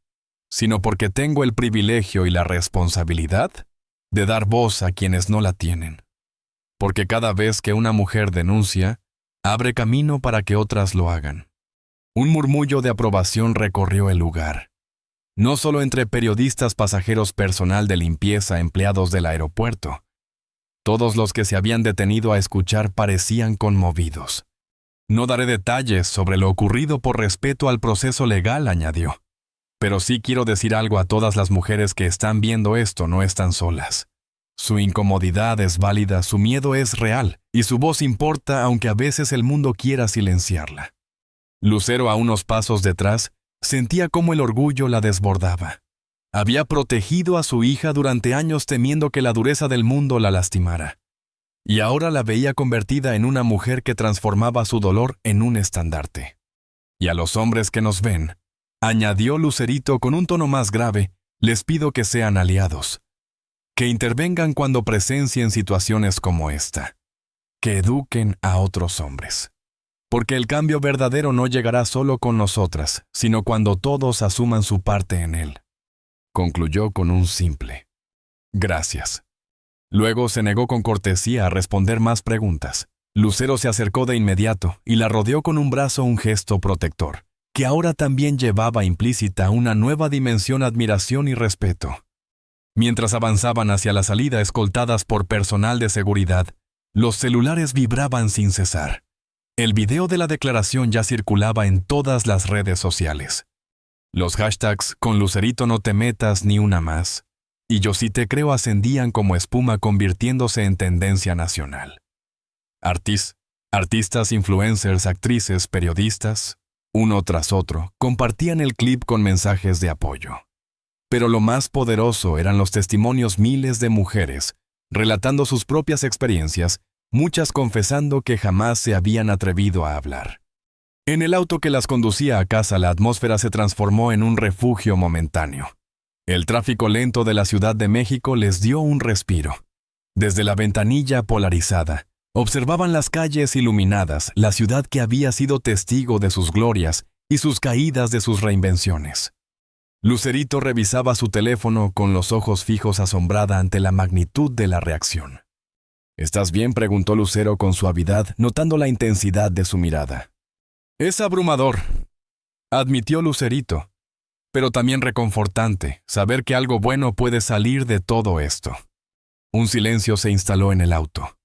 Speaker 1: sino porque tengo el privilegio y la responsabilidad de dar voz a quienes no la tienen. Porque cada vez que una mujer denuncia, abre camino para que otras lo hagan». Un murmullo de aprobación recorrió el lugar. No solo entre periodistas, pasajeros, personal de limpieza, empleados del aeropuerto. Todos los que se habían detenido a escuchar parecían conmovidos. «No daré detalles sobre lo ocurrido por respeto al proceso legal», añadió. «Pero sí quiero decir algo a todas las mujeres que están viendo esto: no están solas. Su incomodidad es válida, su miedo es real, y su voz importa aunque a veces el mundo quiera silenciarla». Lucero, a unos pasos detrás, sentía cómo el orgullo la desbordaba. Había protegido a su hija durante años temiendo que la dureza del mundo la lastimara. Y ahora la veía convertida en una mujer que transformaba su dolor en un estandarte. «Y a los hombres que nos ven», añadió Lucerito con un tono más grave, «les pido que sean aliados. Que intervengan cuando presencien situaciones como esta. Que eduquen a otros hombres. Porque el cambio verdadero no llegará solo con nosotras, sino cuando todos asuman su parte en él». Concluyó con un simple «gracias». Luego se negó con cortesía a responder más preguntas. Lucero se acercó de inmediato y la rodeó con un brazo, un gesto protector, que ahora también llevaba implícita una nueva dimensión: admiración y respeto. Mientras avanzaban hacia la salida escoltadas por personal de seguridad, los celulares vibraban sin cesar. El video de la declaración ya circulaba en todas las redes sociales. Los hashtags «Con Lucerito no te metas ni una más» y «Yo sí te creo» ascendían como espuma, convirtiéndose en tendencia nacional. Artistas, influencers, actrices, periodistas, uno tras otro, compartían el clip con mensajes de apoyo. Pero lo más poderoso eran los testimonios: miles de mujeres, relatando sus propias experiencias, muchas confesando que jamás se habían atrevido a hablar. En el auto que las conducía a casa, la atmósfera se transformó en un refugio momentáneo. El tráfico lento de la Ciudad de México les dio un respiro. Desde la ventanilla polarizada, observaban las calles iluminadas, la ciudad que había sido testigo de sus glorias y sus caídas, de sus reinvenciones. Lucerito revisaba su teléfono con los ojos fijos, asombrada ante la magnitud de la reacción. ¿Estás bien?, preguntó Lucero con suavidad, notando la intensidad de su mirada. Es abrumador, admitió Lucerito, pero también reconfortante saber que algo bueno puede salir de todo esto. Un silencio se instaló en el auto.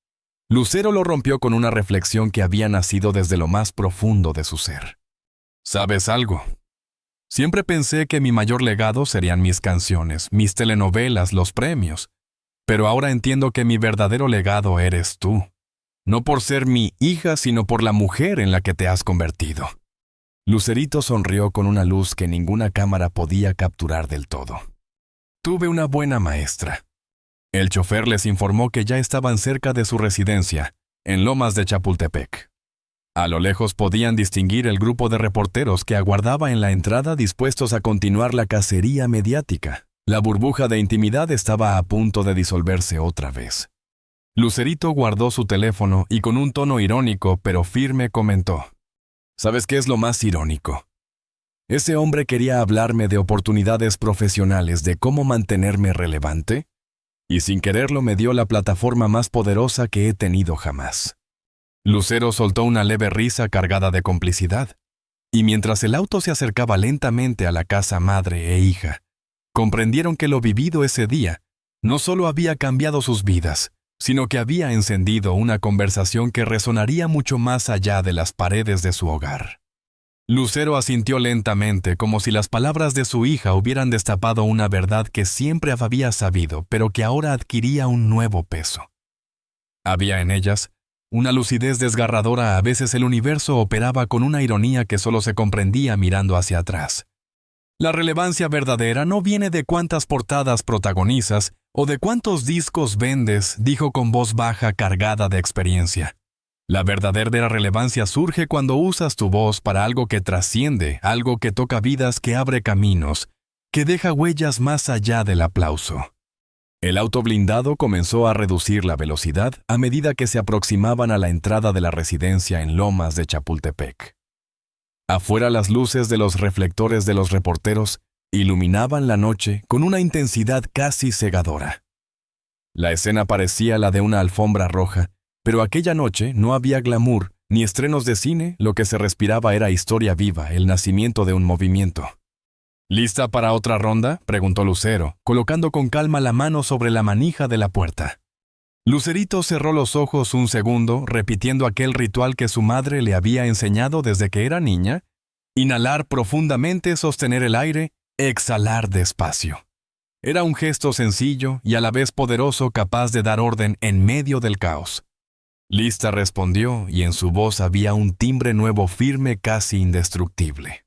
Speaker 1: Lucero lo rompió con una reflexión que había nacido desde lo más profundo de su ser. ¿Sabes algo? Siempre pensé que mi mayor legado serían mis canciones, mis telenovelas, los premios. Pero ahora entiendo que mi verdadero legado eres tú. No por ser mi hija, sino por la mujer en la que te has convertido. Lucerito sonrió con una luz que ninguna cámara podía capturar del todo. Tuve una buena maestra. El chofer les informó que ya estaban cerca de su residencia, en Lomas de Chapultepec. A lo lejos podían distinguir el grupo de reporteros que aguardaba en la entrada, dispuestos a continuar la cacería mediática. La burbuja de intimidad estaba a punto de disolverse otra vez. Lucerito guardó su teléfono y con un tono irónico pero firme comentó: ¿Sabes qué es lo más irónico? Ese hombre quería hablarme de oportunidades profesionales, de cómo mantenerme relevante, y sin quererlo me dio la plataforma más poderosa que he tenido jamás. Lucero soltó una leve risa cargada de complicidad, y mientras el auto se acercaba lentamente a la casa madre e hija, comprendieron que lo vivido ese día no solo había cambiado sus vidas, sino que había encendido una conversación que resonaría mucho más allá de las paredes de su hogar. Lucero asintió lentamente, como si las palabras de su hija hubieran destapado una verdad que siempre había sabido, pero que ahora adquiría un nuevo peso. Había en ellas una lucidez desgarradora. A veces el universo operaba con una ironía que solo se comprendía mirando hacia atrás. La relevancia verdadera no viene de cuántas portadas protagonizas o de cuántos discos vendes, dijo con voz baja cargada de experiencia. La verdadera relevancia surge cuando usas tu voz para algo que trasciende, algo que toca vidas, que abre caminos, que deja huellas más allá del aplauso. El auto blindado comenzó a reducir la velocidad a medida que se aproximaban a la entrada de la residencia en Lomas de Chapultepec. Afuera, las luces de los reflectores de los reporteros iluminaban la noche con una intensidad casi cegadora. La escena parecía la de una alfombra roja, pero aquella noche no había glamour ni estrenos de cine. Lo que se respiraba era historia viva, el nacimiento de un movimiento. ¿Lista para otra ronda?, preguntó Lucero, colocando con calma la mano sobre la manija de la puerta. Lucerito cerró los ojos un segundo, repitiendo aquel ritual que su madre le había enseñado desde que era niña: inhalar profundamente, sostener el aire, exhalar despacio. Era un gesto sencillo y a la vez poderoso, capaz de dar orden en medio del caos. Lista, respondió, y en su voz había un timbre nuevo, firme, casi indestructible.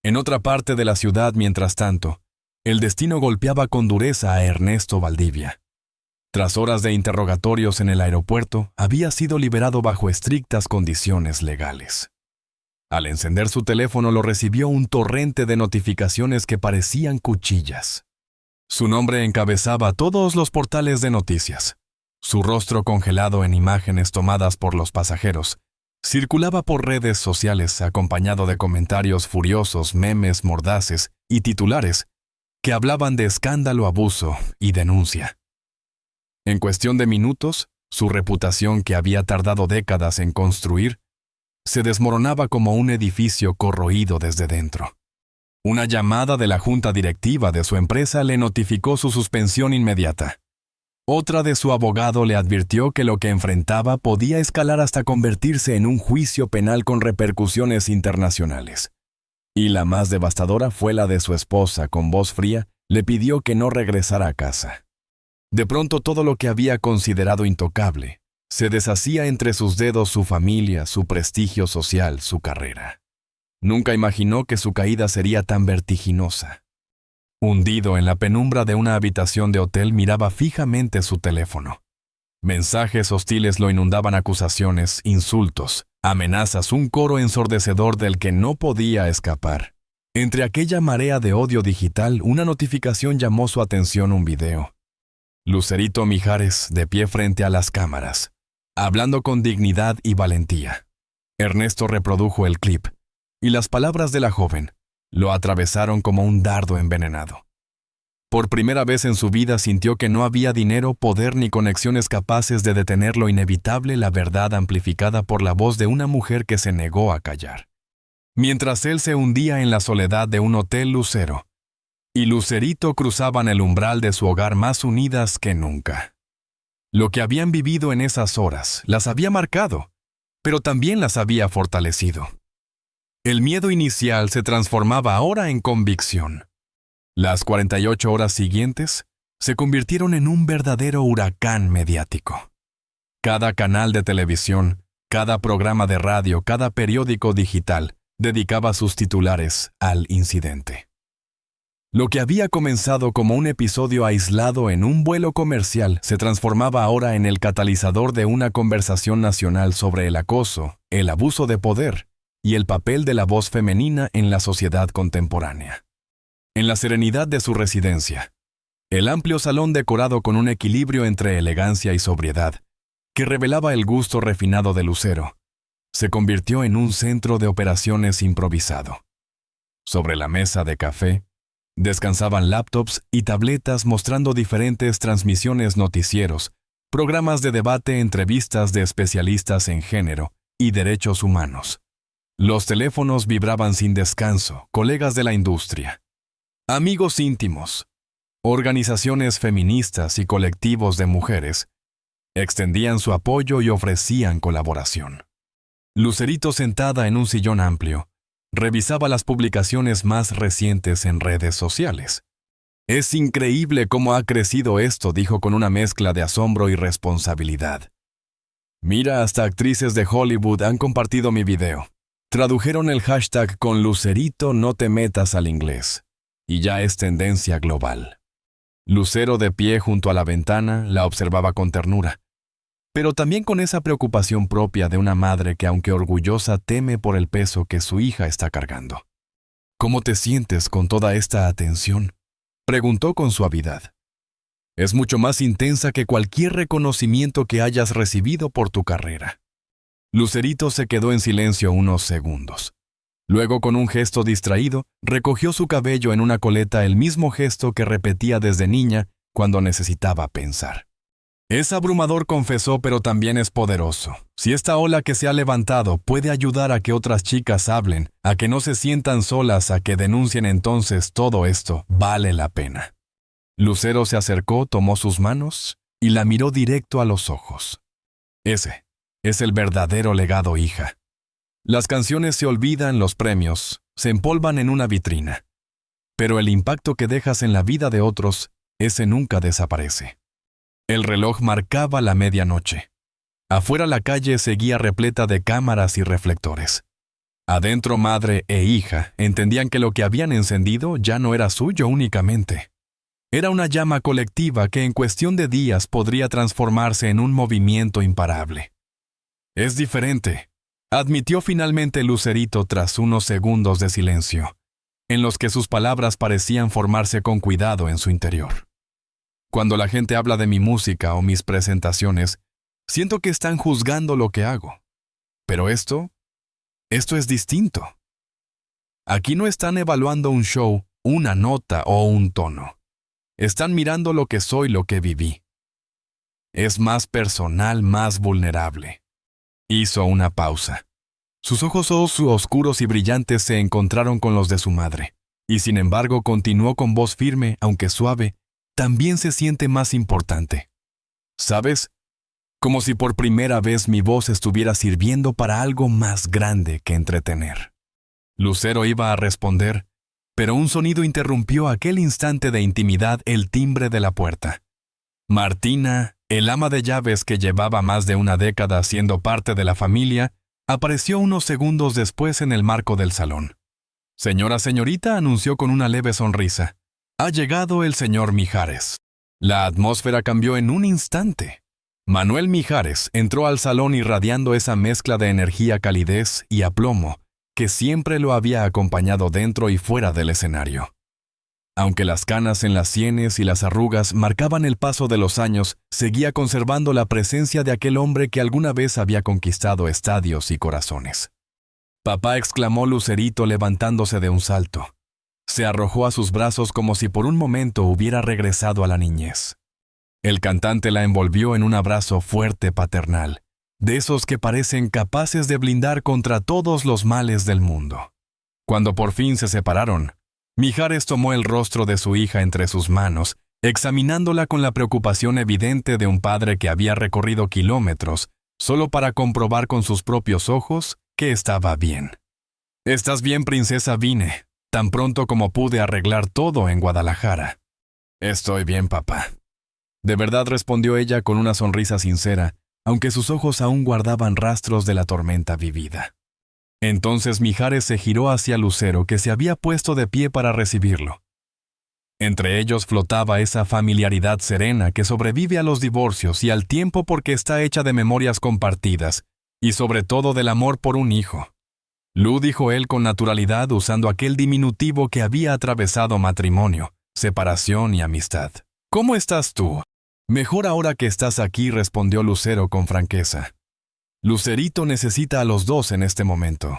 Speaker 1: En otra parte de la ciudad, mientras tanto, el destino golpeaba con dureza a Ernesto Valdivia. Tras horas de interrogatorios en el aeropuerto, había sido liberado bajo estrictas condiciones legales. Al encender su teléfono lo recibió un torrente de notificaciones que parecían cuchillas. Su nombre encabezaba todos los portales de noticias. Su rostro, congelado en imágenes tomadas por los pasajeros, circulaba por redes sociales acompañado de comentarios furiosos, memes mordaces y titulares que hablaban de escándalo, abuso y denuncia. En cuestión de minutos, su reputación, que había tardado décadas en construir, se desmoronaba como un edificio corroído desde dentro. Una llamada de la junta directiva de su empresa le notificó su suspensión inmediata. Otra de su abogado le advirtió que lo que enfrentaba podía escalar hasta convertirse en un juicio penal con repercusiones internacionales. Y la más devastadora fue la de su esposa. Con voz fría, le pidió que no regresara a casa. De pronto, todo lo que había considerado intocable se deshacía entre sus dedos: su familia, su prestigio social, su carrera. Nunca imaginó que su caída sería tan vertiginosa. Hundido en la penumbra de una habitación de hotel, miraba fijamente su teléfono. Mensajes hostiles lo inundaban: acusaciones, insultos, amenazas, un coro ensordecedor del que no podía escapar. Entre aquella marea de odio digital, una notificación llamó su atención: un video. Lucerito Mijares, de pie frente a las cámaras, hablando con dignidad y valentía. Ernesto reprodujo el clip, y las palabras de la joven, Lo atravesaron como un dardo envenenado. Por primera vez en su vida sintió que no había dinero, poder ni conexiones capaces de detener lo inevitable, la verdad amplificada por la voz de una mujer que se negó a callar. Mientras él se hundía en la soledad de un hotel Lucero y Lucerito cruzaban el umbral de su hogar más unidas que nunca. Lo que habían vivido en esas horas las había marcado, pero también las había fortalecido. El miedo inicial se transformaba ahora en convicción. Las 48 horas siguientes se convirtieron en un verdadero huracán mediático. Cada canal de televisión, cada programa de radio, cada periódico digital dedicaba sus titulares al incidente. Lo que había comenzado como un episodio aislado en un vuelo comercial se transformaba ahora en el catalizador de una conversación nacional sobre el acoso, el abuso de poder y el papel de la voz femenina en la sociedad contemporánea. En la serenidad de su residencia, el amplio salón decorado con un equilibrio entre elegancia y sobriedad, que revelaba el gusto refinado de Lucero, se convirtió en un centro de operaciones improvisado. Sobre la mesa de café, descansaban laptops y tabletas mostrando diferentes transmisiones, noticieros, programas de debate, entrevistas de especialistas en género y derechos humanos. Los teléfonos vibraban sin descanso, colegas de la industria, amigos íntimos, organizaciones feministas y colectivos de mujeres extendían su apoyo y ofrecían colaboración. Lucerito, sentada en un sillón amplio, revisaba las publicaciones más recientes en redes sociales. «Es increíble cómo ha crecido esto», dijo con una mezcla de asombro y responsabilidad. «Mira, hasta actrices de Hollywood han compartido mi video. Tradujeron el hashtag con Lucerito no te metas al inglés. Y ya es tendencia global». Lucero, de pie junto a la ventana, la observaba con ternura, pero también con esa preocupación propia de una madre que, aunque orgullosa, teme por el peso que su hija está cargando. «¿Cómo te sientes con toda esta atención?», preguntó con suavidad. «Es mucho más intensa que cualquier reconocimiento que hayas recibido por tu carrera». Lucerito se quedó en silencio unos segundos. Luego, con un gesto distraído, recogió su cabello en una coleta, el mismo gesto que repetía desde niña cuando necesitaba pensar. «Es abrumador», confesó, «pero también es poderoso. Si esta ola que se ha levantado puede ayudar a que otras chicas hablen, a que no se sientan solas, a que denuncien, entonces todo esto vale la pena». Lucero se acercó, tomó sus manos y la miró directo a los ojos. «Ese es el verdadero legado, hija. Las canciones se olvidan, los premios se empolvan en una vitrina, pero el impacto que dejas en la vida de otros, ese nunca desaparece». El reloj marcaba la medianoche. Afuera la calle seguía repleta de cámaras y reflectores. Adentro, madre e hija entendían que lo que habían encendido ya no era suyo únicamente. Era una llama colectiva que en cuestión de días podría transformarse en un movimiento imparable. «Es diferente», admitió finalmente Lucerito tras unos segundos de silencio, en los que sus palabras parecían formarse con cuidado en su interior. «Cuando la gente habla de mi música o mis presentaciones, siento que están juzgando lo que hago. Pero esto es distinto. Aquí no están evaluando un show, una nota o un tono. Están mirando lo que soy, lo que viví. Es más personal, más vulnerable». Hizo una pausa. Sus ojos oscuros y brillantes se encontraron con los de su madre, y sin embargo continuó con voz firme, aunque suave. «También se siente más importante. ¿Sabes? Como si por primera vez mi voz estuviera sirviendo para algo más grande que entretener». Lucero iba a responder, pero un sonido interrumpió aquel instante de intimidad, el timbre de la puerta. Martina, el ama de llaves que llevaba más de una década siendo parte de la familia, apareció unos segundos después en el marco del salón. «Señorita», anunció con una leve sonrisa. «Ha llegado el señor Mijares». La atmósfera cambió en un instante. Manuel Mijares entró al salón irradiando esa mezcla de energía, calidez y aplomo que siempre lo había acompañado dentro y fuera del escenario. Aunque las canas en las sienes y las arrugas marcaban el paso de los años, seguía conservando la presencia de aquel hombre que alguna vez había conquistado estadios y corazones. «Papá», exclamó Lucerito levantándose de un salto. Se arrojó a sus brazos como si por un momento hubiera regresado a la niñez. El cantante la envolvió en un abrazo fuerte paternal, de esos que parecen capaces de blindar contra todos los males del mundo. Cuando por fin se separaron, Mijares tomó el rostro de su hija entre sus manos, examinándola con la preocupación evidente de un padre que había recorrido kilómetros solo para comprobar con sus propios ojos que estaba bien. «¿Estás bien, princesa? Vine, tan pronto como pude arreglar todo en Guadalajara». «Estoy bien, papá». De verdad, respondió ella con una sonrisa sincera, aunque sus ojos aún guardaban rastros de la tormenta vivida. Entonces Mijares se giró hacia Lucero, que se había puesto de pie para recibirlo. Entre ellos flotaba esa familiaridad serena que sobrevive a los divorcios y al tiempo porque está hecha de memorias compartidas, y sobre todo del amor por un hijo. Lu, dijo él con naturalidad, usando aquel diminutivo que había atravesado matrimonio, separación y amistad. «¿Cómo estás tú?» «Mejor ahora que estás aquí», respondió Lucero con franqueza. Lucerito necesita a los dos en este momento.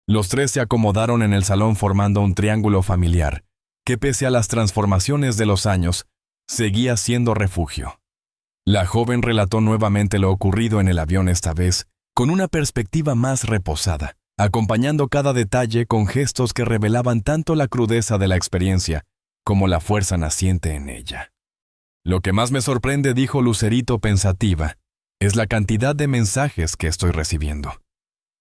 Speaker 1: Los tres se acomodaron en el salón formando un triángulo familiar, que pese a las transformaciones de los años, seguía siendo refugio. La joven relató nuevamente lo ocurrido en el avión esta vez, con una perspectiva más reposada, acompañando cada detalle con gestos que revelaban tanto la crudeza de la experiencia como la fuerza naciente en ella. «Lo que más me sorprende», dijo Lucerito pensativa, «es la cantidad de mensajes que estoy recibiendo.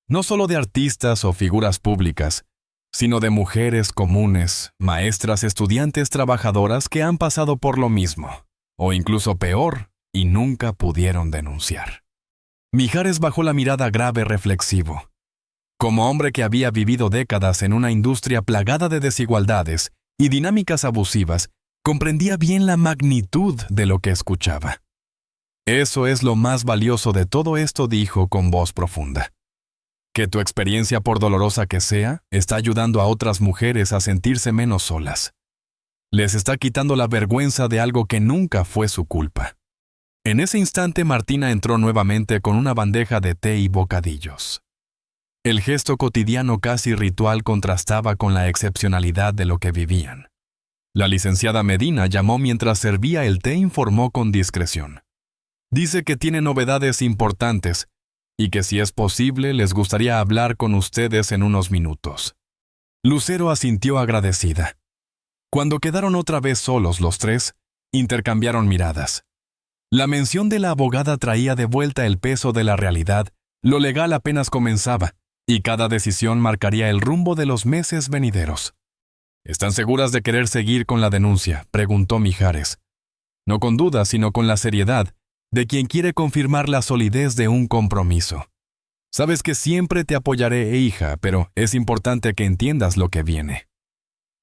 Speaker 1: No solo de artistas o figuras públicas, sino de mujeres comunes, maestras, estudiantes, trabajadoras que han pasado por lo mismo, o incluso peor, y nunca pudieron denunciar». Mijares bajó la mirada grave, reflexivo. Como hombre que había vivido décadas en una industria plagada de desigualdades y dinámicas abusivas, comprendía bien la magnitud de lo que escuchaba. «Eso es lo más valioso de todo esto», dijo con voz profunda. «Que tu experiencia, por dolorosa que sea, está ayudando a otras mujeres a sentirse menos solas. Les está quitando la vergüenza de algo que nunca fue su culpa». En ese instante Martina entró nuevamente con una bandeja de té y bocadillos. El gesto cotidiano casi ritual contrastaba con la excepcionalidad de lo que vivían. La licenciada Medina llamó mientras servía el té e informó con discreción. «Dice que tiene novedades importantes y que si es posible les gustaría hablar con ustedes en unos minutos». Lucero asintió agradecida. Cuando quedaron otra vez solos los tres, intercambiaron miradas. La mención de la abogada traía de vuelta el peso de la realidad, lo legal apenas comenzaba, y cada decisión marcaría el rumbo de los meses venideros. «¿Están seguras de querer seguir con la denuncia?», preguntó Mijares. No con duda, sino con la seriedad de quien quiere confirmar la solidez de un compromiso. «Sabes que siempre te apoyaré, hija, pero es importante que entiendas lo que viene.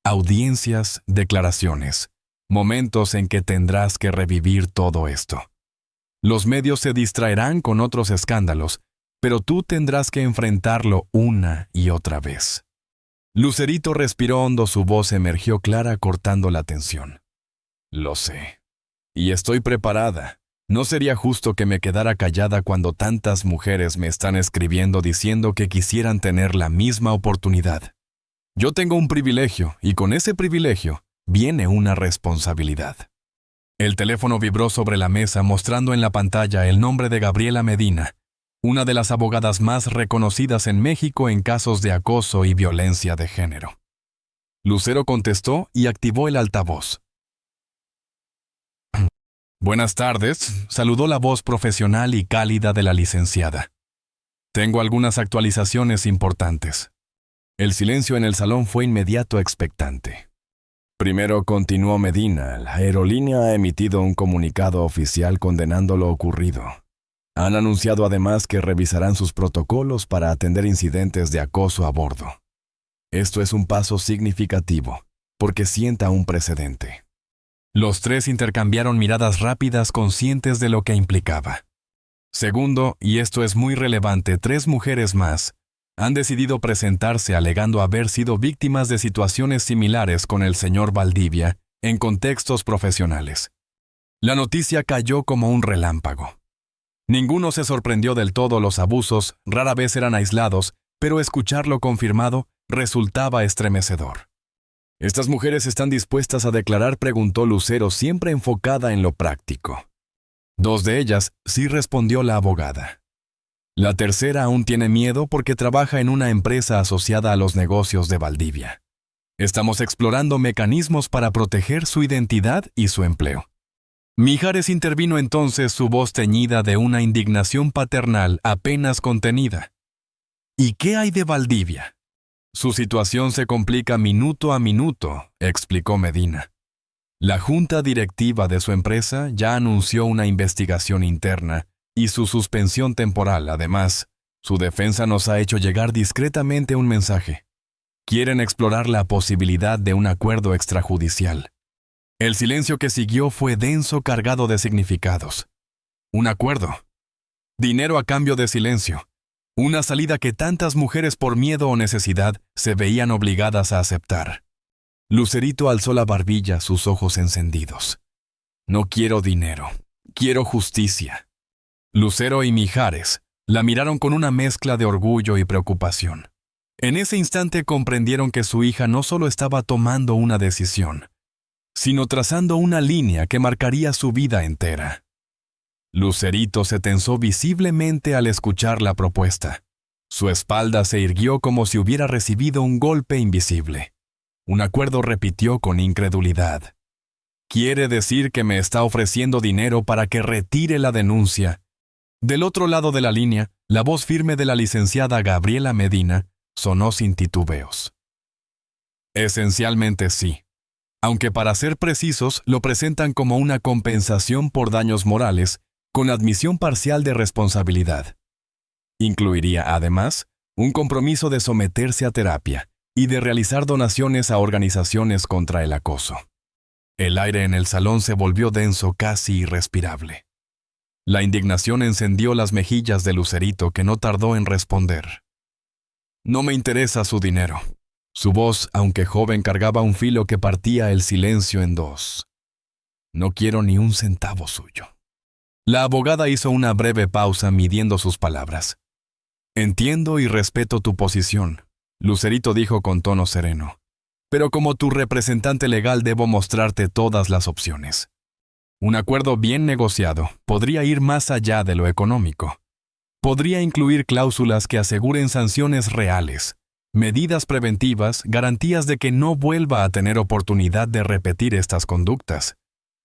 Speaker 1: Audiencias, declaraciones, momentos en que tendrás que revivir todo esto. Los medios se distraerán con otros escándalos, pero tú tendrás que enfrentarlo una y otra vez». Lucerito respiró hondo, su voz emergió clara cortando la tensión. «Lo sé. Y estoy preparada. No sería justo que me quedara callada cuando tantas mujeres me están escribiendo diciendo que quisieran tener la misma oportunidad. Yo tengo un privilegio, y con ese privilegio viene una responsabilidad». El teléfono vibró sobre la mesa mostrando en la pantalla el nombre de Gabriela Medina, una de las abogadas más reconocidas en México en casos de acoso y violencia de género. Lucero contestó y activó el altavoz. «Buenas tardes», saludó la voz profesional y cálida de la licenciada. «Tengo algunas actualizaciones importantes». El silencio en el salón fue inmediato expectante. «Primero», continuó Medina, «la aerolínea ha emitido un comunicado oficial condenando lo ocurrido. Han anunciado además que revisarán sus protocolos para atender incidentes de acoso a bordo. Esto es un paso significativo, porque sienta un precedente». Los tres intercambiaron miradas rápidas conscientes de lo que implicaba. Segundo, y esto es muy relevante, 3 mujeres más han decidido presentarse alegando haber sido víctimas de situaciones similares con el señor Valdivia en contextos profesionales. La noticia cayó como un relámpago. Ninguno se sorprendió del todo, los abusos rara vez eran aislados, pero escucharlo confirmado resultaba estremecedor. ¿Estas mujeres están dispuestas a declarar?, preguntó Lucero, siempre enfocada en lo práctico. 2 de ellas, sí, respondió la abogada. La tercera aún tiene miedo porque trabaja en una empresa asociada a los negocios de Valdivia. Estamos explorando mecanismos para proteger su identidad y su empleo. Mijares intervino entonces, su voz teñida de una indignación paternal apenas contenida. ¿Y qué hay de Valdivia? Su situación se complica minuto a minuto, explicó Medina. La junta directiva de su empresa ya anunció una investigación interna y su suspensión temporal. Además, su defensa nos ha hecho llegar discretamente un mensaje. Quieren explorar la posibilidad de un acuerdo extrajudicial. El silencio que siguió fue denso, cargado de significados. Un acuerdo. Dinero a cambio de silencio. Una salida que tantas mujeres por miedo o necesidad se veían obligadas a aceptar. Lucerito alzó la barbilla, sus ojos encendidos. No quiero dinero, quiero justicia. Lucero y Mijares la miraron con una mezcla de orgullo y preocupación. En ese instante comprendieron que su hija no solo estaba tomando una decisión, sino trazando una línea que marcaría su vida entera. Lucerito se tensó visiblemente al escuchar la propuesta. Su espalda se irguió como si hubiera recibido un golpe invisible. Un acuerdo, repitió con incredulidad. ¿Quiere decir que me está ofreciendo dinero para que retire la denuncia? Del otro lado de la línea, la voz firme de la licenciada Gabriela Medina sonó sin titubeos. Esencialmente sí. Aunque para ser precisos lo presentan como una compensación por daños morales, con admisión parcial de responsabilidad. Incluiría, además, un compromiso de someterse a terapia y de realizar donaciones a organizaciones contra el acoso. El aire en el salón se volvió denso, casi irrespirable. La indignación encendió las mejillas de Lucerito, que no tardó en responder. No me interesa su dinero. Su voz, aunque joven, cargaba un filo que partía el silencio en dos. No quiero ni un centavo suyo. La abogada hizo una breve pausa midiendo sus palabras. Entiendo y respeto tu posición, Lucerito dijo con tono sereno. Pero como tu representante legal debo mostrarte todas las opciones. Un acuerdo bien negociado podría ir más allá de lo económico. Podría incluir cláusulas que aseguren sanciones reales, medidas preventivas, garantías de que no vuelva a tener oportunidad de repetir estas conductas.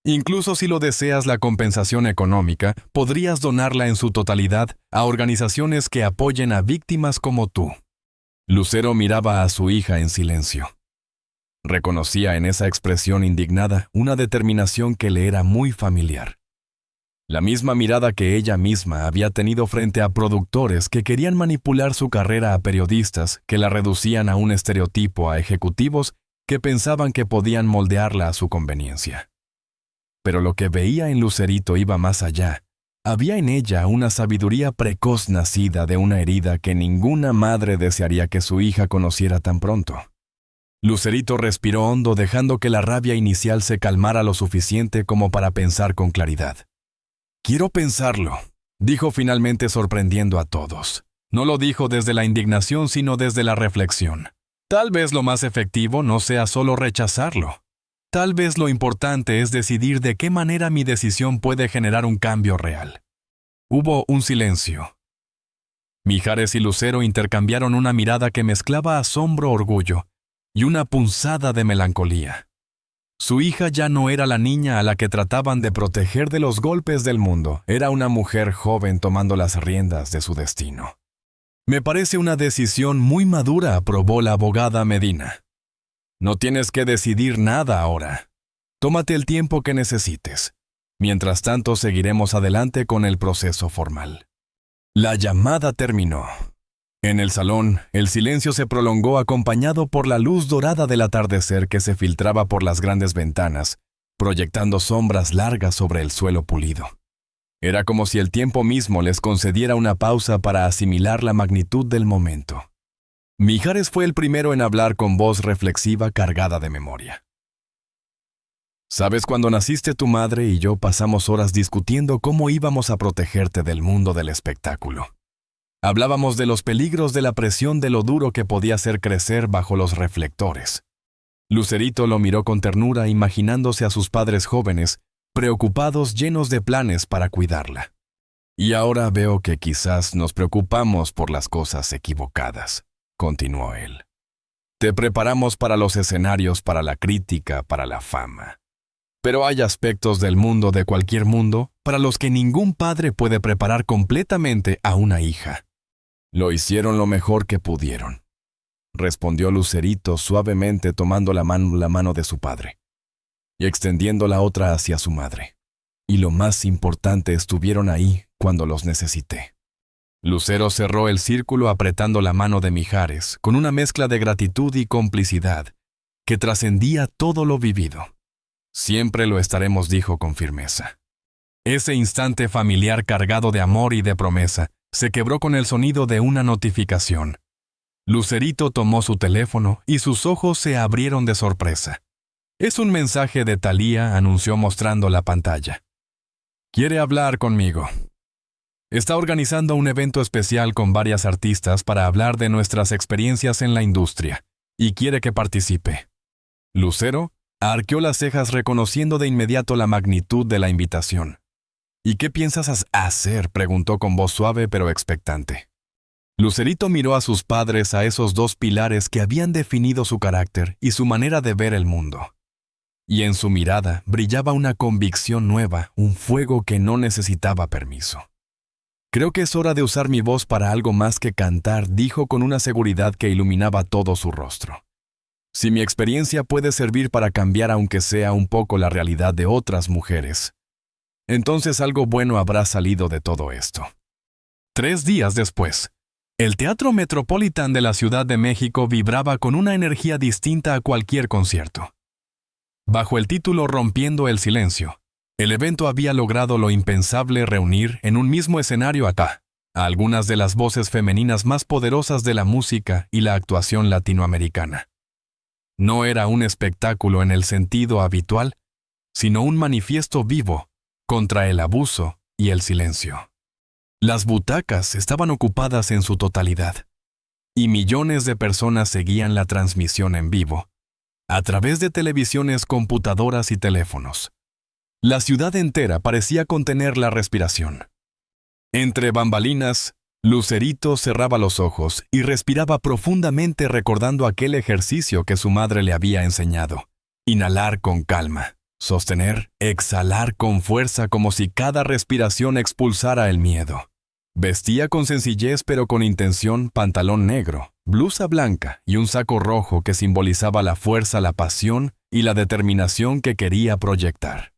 Speaker 1: Incluso si lo deseas, la compensación económica, podrías donarla en su totalidad a organizaciones que apoyen a víctimas como tú. Lucero miraba a su hija en silencio. Reconocía en esa expresión indignada una determinación que le era muy familiar. La misma mirada que ella misma había tenido frente a productores que querían manipular su carrera, a periodistas que la reducían a un estereotipo, a ejecutivos que pensaban que podían moldearla a su conveniencia. Pero lo que veía en Lucerito iba más allá. Había en ella una sabiduría precoz nacida de una herida que ninguna madre desearía que su hija conociera tan pronto. Lucerito respiró hondo, dejando que la rabia inicial se calmara lo suficiente como para pensar con claridad. Quiero pensarlo, dijo finalmente, sorprendiendo a todos. No lo dijo desde la indignación, sino desde la reflexión. Tal vez lo más efectivo no sea solo rechazarlo. Tal vez lo importante es decidir de qué manera mi decisión puede generar un cambio real. Hubo un silencio. Mijares y Lucero intercambiaron una mirada que mezclaba asombro, orgullo y una punzada de melancolía. Su hija ya no era la niña a la que trataban de proteger de los golpes del mundo. Era una mujer joven tomando las riendas de su destino. Me parece una decisión muy madura, aprobó la abogada Medina. No tienes que decidir nada ahora. Tómate el tiempo que necesites. Mientras tanto, seguiremos adelante con el proceso formal. La llamada terminó. En el salón, el silencio se prolongó, acompañado por la luz dorada del atardecer que se filtraba por las grandes ventanas, proyectando sombras largas sobre el suelo pulido. Era como si el tiempo mismo les concediera una pausa para asimilar la magnitud del momento. Mijares fue el primero en hablar con voz reflexiva, cargada de memoria. Sabes, cuando naciste, tu madre y yo pasamos horas discutiendo cómo íbamos a protegerte del mundo del espectáculo. Hablábamos de los peligros de la presión, de lo duro que podía ser crecer bajo los reflectores. Lucerito lo miró con ternura, imaginándose a sus padres jóvenes, preocupados, llenos de planes para cuidarla. Y ahora veo que quizás nos preocupamos por las cosas equivocadas, continuó él. Te preparamos para los escenarios, para la crítica, para la fama. Pero hay aspectos del mundo, de cualquier mundo, para los que ningún padre puede preparar completamente a una hija. Lo hicieron lo mejor que pudieron, respondió Lucerito suavemente, tomando la mano de su padre y extendiendo la otra hacia su madre. Y lo más importante, estuvieron ahí cuando los necesité. Lucero cerró el círculo apretando la mano de Mijares con una mezcla de gratitud y complicidad que trascendía todo lo vivido. Siempre lo estaremos, dijo con firmeza. Ese instante familiar cargado de amor y de promesa se quebró con el sonido de una notificación. Lucerito tomó su teléfono y sus ojos se abrieron de sorpresa. Es un mensaje de Thalía, anunció mostrando la pantalla. Quiere hablar conmigo. Está organizando un evento especial con varias artistas para hablar de nuestras experiencias en la industria y quiere que participe. Lucero arqueó las cejas reconociendo de inmediato la magnitud de la invitación. ¿Y qué piensas hacer?, preguntó con voz suave pero expectante. Lucerito miró a sus padres, a esos dos pilares que habían definido su carácter y su manera de ver el mundo. Y en su mirada brillaba una convicción nueva, un fuego que no necesitaba permiso. Creo que es hora de usar mi voz para algo más que cantar, dijo con una seguridad que iluminaba todo su rostro. Si mi experiencia puede servir para cambiar aunque sea un poco la realidad de otras mujeres, entonces algo bueno habrá salido de todo esto. 3 días después, el Teatro Metropolitan de la Ciudad de México vibraba con una energía distinta a cualquier concierto. Bajo el título Rompiendo el Silencio, el evento había logrado lo impensable: reunir en un mismo escenario a algunas de las voces femeninas más poderosas de la música y la actuación latinoamericana. No era un espectáculo en el sentido habitual, sino un manifiesto vivo contra el abuso y el silencio. Las butacas estaban ocupadas en su totalidad, y millones de personas seguían la transmisión en vivo, a través de televisiones, computadoras y teléfonos. La ciudad entera parecía contener la respiración. Entre bambalinas, Lucerito cerraba los ojos y respiraba profundamente, recordando aquel ejercicio que su madre le había enseñado. Inhalar con calma, sostener, exhalar con fuerza, como si cada respiración expulsara el miedo. Vestía con sencillez pero con intención pantalón negro, blusa blanca y un saco rojo que simbolizaba la fuerza, la pasión y la determinación que quería proyectar.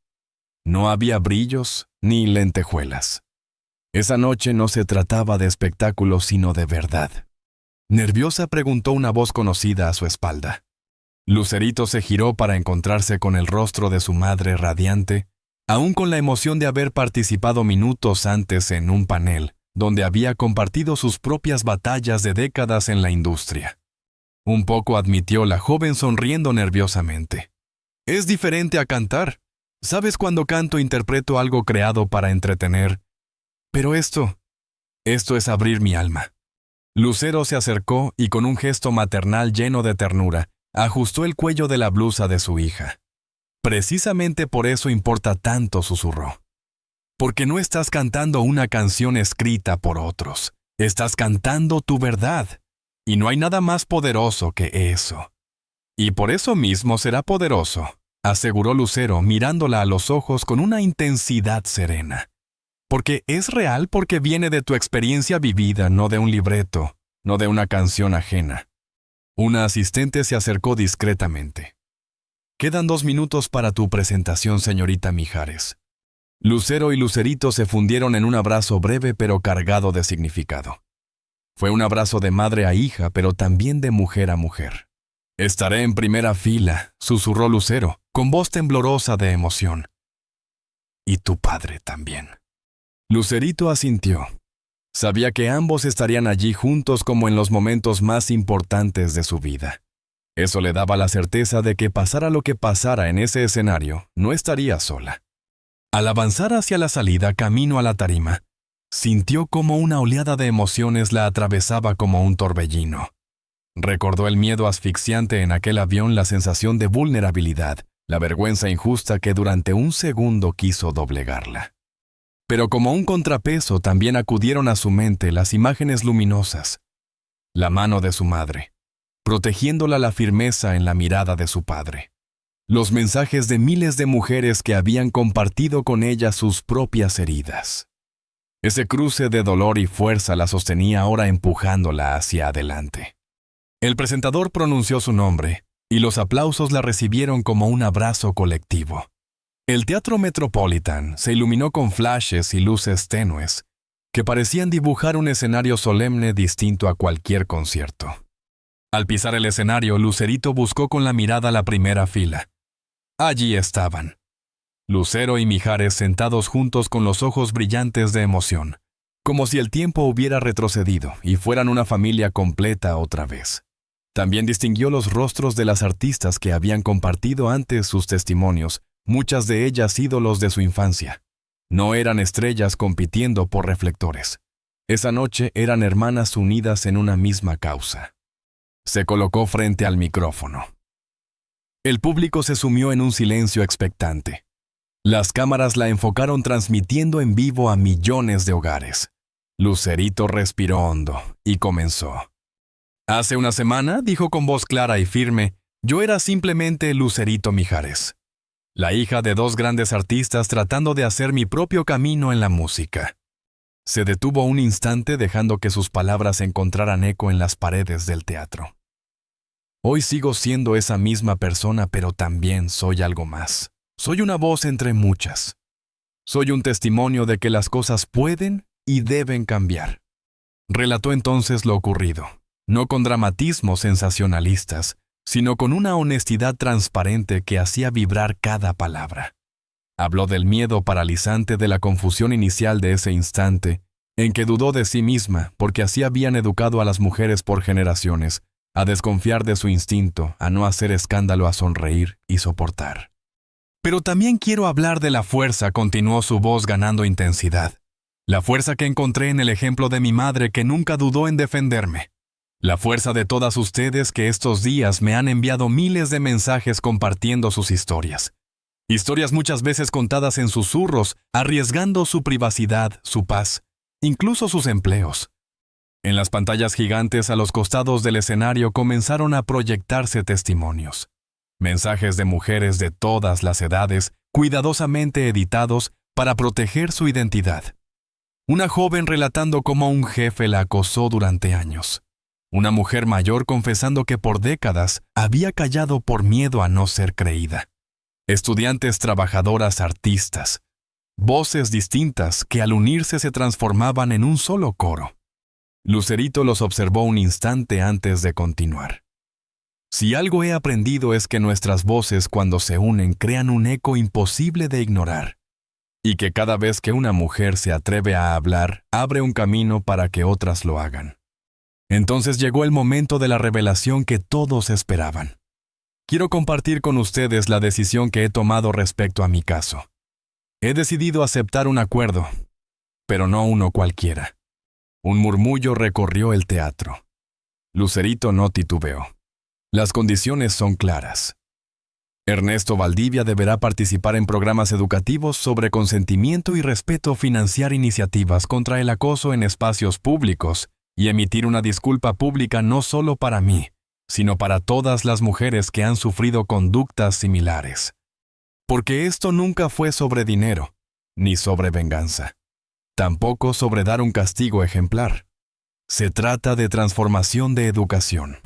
Speaker 1: No había brillos ni lentejuelas. Esa noche no se trataba de espectáculo, sino de verdad. Nerviosa, preguntó una voz conocida a su espalda. Lucerito se giró para encontrarse con el rostro de su madre radiante, aún con la emoción de haber participado minutos antes en un panel donde había compartido sus propias batallas de décadas en la industria. Un poco, admitió la joven sonriendo nerviosamente. Es diferente a cantar. ¿Sabes? Cuando canto interpreto algo creado para entretener. Pero esto es abrir mi alma. Lucero se acercó y con un gesto maternal lleno de ternura, ajustó el cuello de la blusa de su hija. Precisamente por eso importa tanto, susurró. Porque no estás cantando una canción escrita por otros. Estás cantando tu verdad. Y no hay nada más poderoso que eso. Y por eso mismo será poderoso, aseguró Lucero, mirándola a los ojos con una intensidad serena. Porque es real, porque viene de tu experiencia vivida, no de un libreto, no de una canción ajena. Una asistente se acercó discretamente. Quedan 2 minutos para tu presentación, señorita Mijares. Lucero y Lucerito se fundieron en un abrazo breve pero cargado de significado. Fue un abrazo de madre a hija, pero también de mujer a mujer. Estaré en primera fila, susurró Lucero, con voz temblorosa de emoción. Y tu padre también. Lucerito asintió. Sabía que ambos estarían allí juntos como en los momentos más importantes de su vida. Eso le daba la certeza de que pasara lo que pasara en ese escenario, no estaría sola. Al avanzar hacia la salida, camino a la tarima, sintió como una oleada de emociones la atravesaba como un torbellino. Recordó el miedo asfixiante en aquel avión, la sensación de vulnerabilidad, la vergüenza injusta que durante un segundo quiso doblegarla. Pero como un contrapeso también acudieron a su mente las imágenes luminosas. La mano de su madre, protegiéndola, la firmeza en la mirada de su padre. Los mensajes de miles de mujeres que habían compartido con ella sus propias heridas. Ese cruce de dolor y fuerza la sostenía ahora empujándola hacia adelante. El presentador pronunció su nombre, y los aplausos la recibieron como un abrazo colectivo. El Teatro Metropolitan se iluminó con flashes y luces tenues, que parecían dibujar un escenario solemne distinto a cualquier concierto. Al pisar el escenario, Lucerito buscó con la mirada la primera fila. Allí estaban Lucero y Mijares sentados juntos con los ojos brillantes de emoción, como si el tiempo hubiera retrocedido y fueran una familia completa otra vez. También distinguió los rostros de las artistas que habían compartido antes sus testimonios, muchas de ellas ídolos de su infancia. No eran estrellas compitiendo por reflectores. Esa noche eran hermanas unidas en una misma causa. Se colocó frente al micrófono. El público se sumió en un silencio expectante. Las cámaras la enfocaron transmitiendo en vivo a millones de hogares. Lucerito respiró hondo y comenzó. Hace una semana, dijo con voz clara y firme, yo era simplemente Lucerito Mijares, la hija de dos grandes artistas tratando de hacer mi propio camino en la música. Se detuvo un instante dejando que sus palabras encontraran eco en las paredes del teatro. Hoy sigo siendo esa misma persona, pero también soy algo más. Soy una voz entre muchas. Soy un testimonio de que las cosas pueden y deben cambiar. Relató entonces lo ocurrido, no con dramatismos sensacionalistas, sino con una honestidad transparente que hacía vibrar cada palabra. Habló del miedo paralizante, de la confusión inicial de ese instante, en que dudó de sí misma porque así habían educado a las mujeres por generaciones, a desconfiar de su instinto, a no hacer escándalo, a sonreír y soportar. Pero también quiero hablar de la fuerza, continuó su voz ganando intensidad. La fuerza que encontré en el ejemplo de mi madre, que nunca dudó en defenderme. La fuerza de todas ustedes que estos días me han enviado miles de mensajes compartiendo sus historias. Historias muchas veces contadas en susurros, arriesgando su privacidad, su paz, incluso sus empleos. En las pantallas gigantes a los costados del escenario comenzaron a proyectarse testimonios. Mensajes de mujeres de todas las edades, cuidadosamente editados para proteger su identidad. Una joven relatando cómo un jefe la acosó durante años. Una mujer mayor confesando que por décadas había callado por miedo a no ser creída. Estudiantes, trabajadoras, artistas. Voces distintas que al unirse se transformaban en un solo coro. Lucerito los observó un instante antes de continuar. Si algo he aprendido es que nuestras voces cuando se unen crean un eco imposible de ignorar, y que cada vez que una mujer se atreve a hablar, abre un camino para que otras lo hagan. Entonces llegó el momento de la revelación que todos esperaban. Quiero compartir con ustedes la decisión que he tomado respecto a mi caso. He decidido aceptar un acuerdo, pero no uno cualquiera. Un murmullo recorrió el teatro. Lucerito no titubeó. Las condiciones son claras. Ernesto Valdivia deberá participar en programas educativos sobre consentimiento y respeto, financiar iniciativas contra el acoso en espacios públicos y emitir una disculpa pública no solo para mí, sino para todas las mujeres que han sufrido conductas similares. Porque esto nunca fue sobre dinero, ni sobre venganza. Tampoco sobre dar un castigo ejemplar. Se trata de transformación de educación.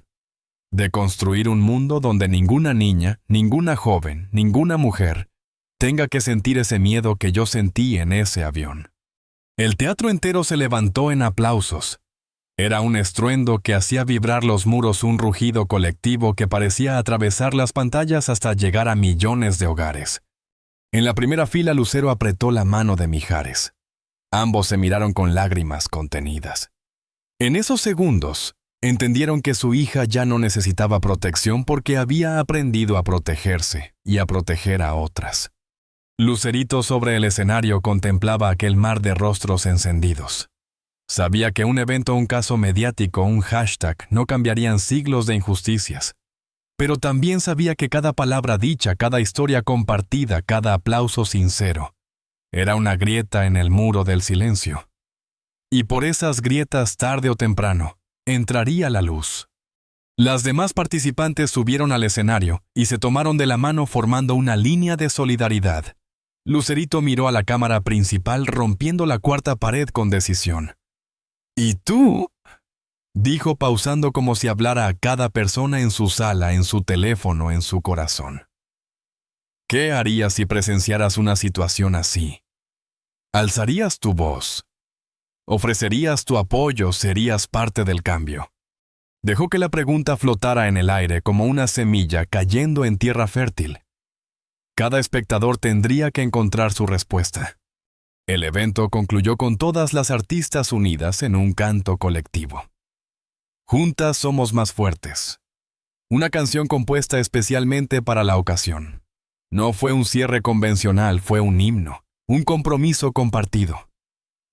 Speaker 1: De construir un mundo donde ninguna niña, ninguna joven, ninguna mujer tenga que sentir ese miedo que yo sentí en ese avión. El teatro entero se levantó en aplausos. Era un estruendo que hacía vibrar los muros, un rugido colectivo que parecía atravesar las pantallas hasta llegar a millones de hogares. En la primera fila Lucero apretó la mano de Mijares. Ambos se miraron con lágrimas contenidas. En esos segundos, entendieron que su hija ya no necesitaba protección porque había aprendido a protegerse y a proteger a otras. Lucerito sobre el escenario contemplaba aquel mar de rostros encendidos. Sabía que un evento, un caso mediático, un hashtag no cambiarían siglos de injusticias. Pero también sabía que cada palabra dicha, cada historia compartida, cada aplauso sincero, era una grieta en el muro del silencio. Y por esas grietas, tarde o temprano, entraría la luz. Las demás participantes subieron al escenario y se tomaron de la mano formando una línea de solidaridad. Lucerito miró a la cámara principal rompiendo la cuarta pared con decisión. ¿Y tú? Dijo pausando como si hablara a cada persona en su sala, en su teléfono, en su corazón. ¿Qué harías si presenciaras una situación así? ¿Alzarías tu voz? ¿Ofrecerías tu apoyo? ¿Serías parte del cambio? Dejó que la pregunta flotara en el aire como una semilla cayendo en tierra fértil. Cada espectador tendría que encontrar su respuesta. El evento concluyó con todas las artistas unidas en un canto colectivo. Juntas somos más fuertes. Una canción compuesta especialmente para la ocasión. No fue un cierre convencional, fue un himno, un compromiso compartido.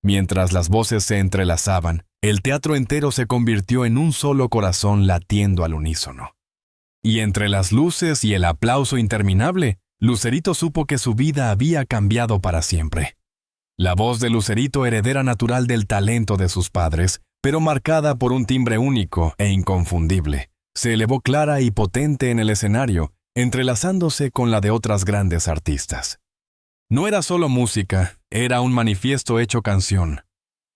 Speaker 1: Mientras las voces se entrelazaban, el teatro entero se convirtió en un solo corazón latiendo al unísono. Y entre las luces y el aplauso interminable, Lucerito supo que su vida había cambiado para siempre. La voz de Lucerito, heredera natural del talento de sus padres, pero marcada por un timbre único e inconfundible, se elevó clara y potente en el escenario, entrelazándose con la de otras grandes artistas. No era solo música, era un manifiesto hecho canción,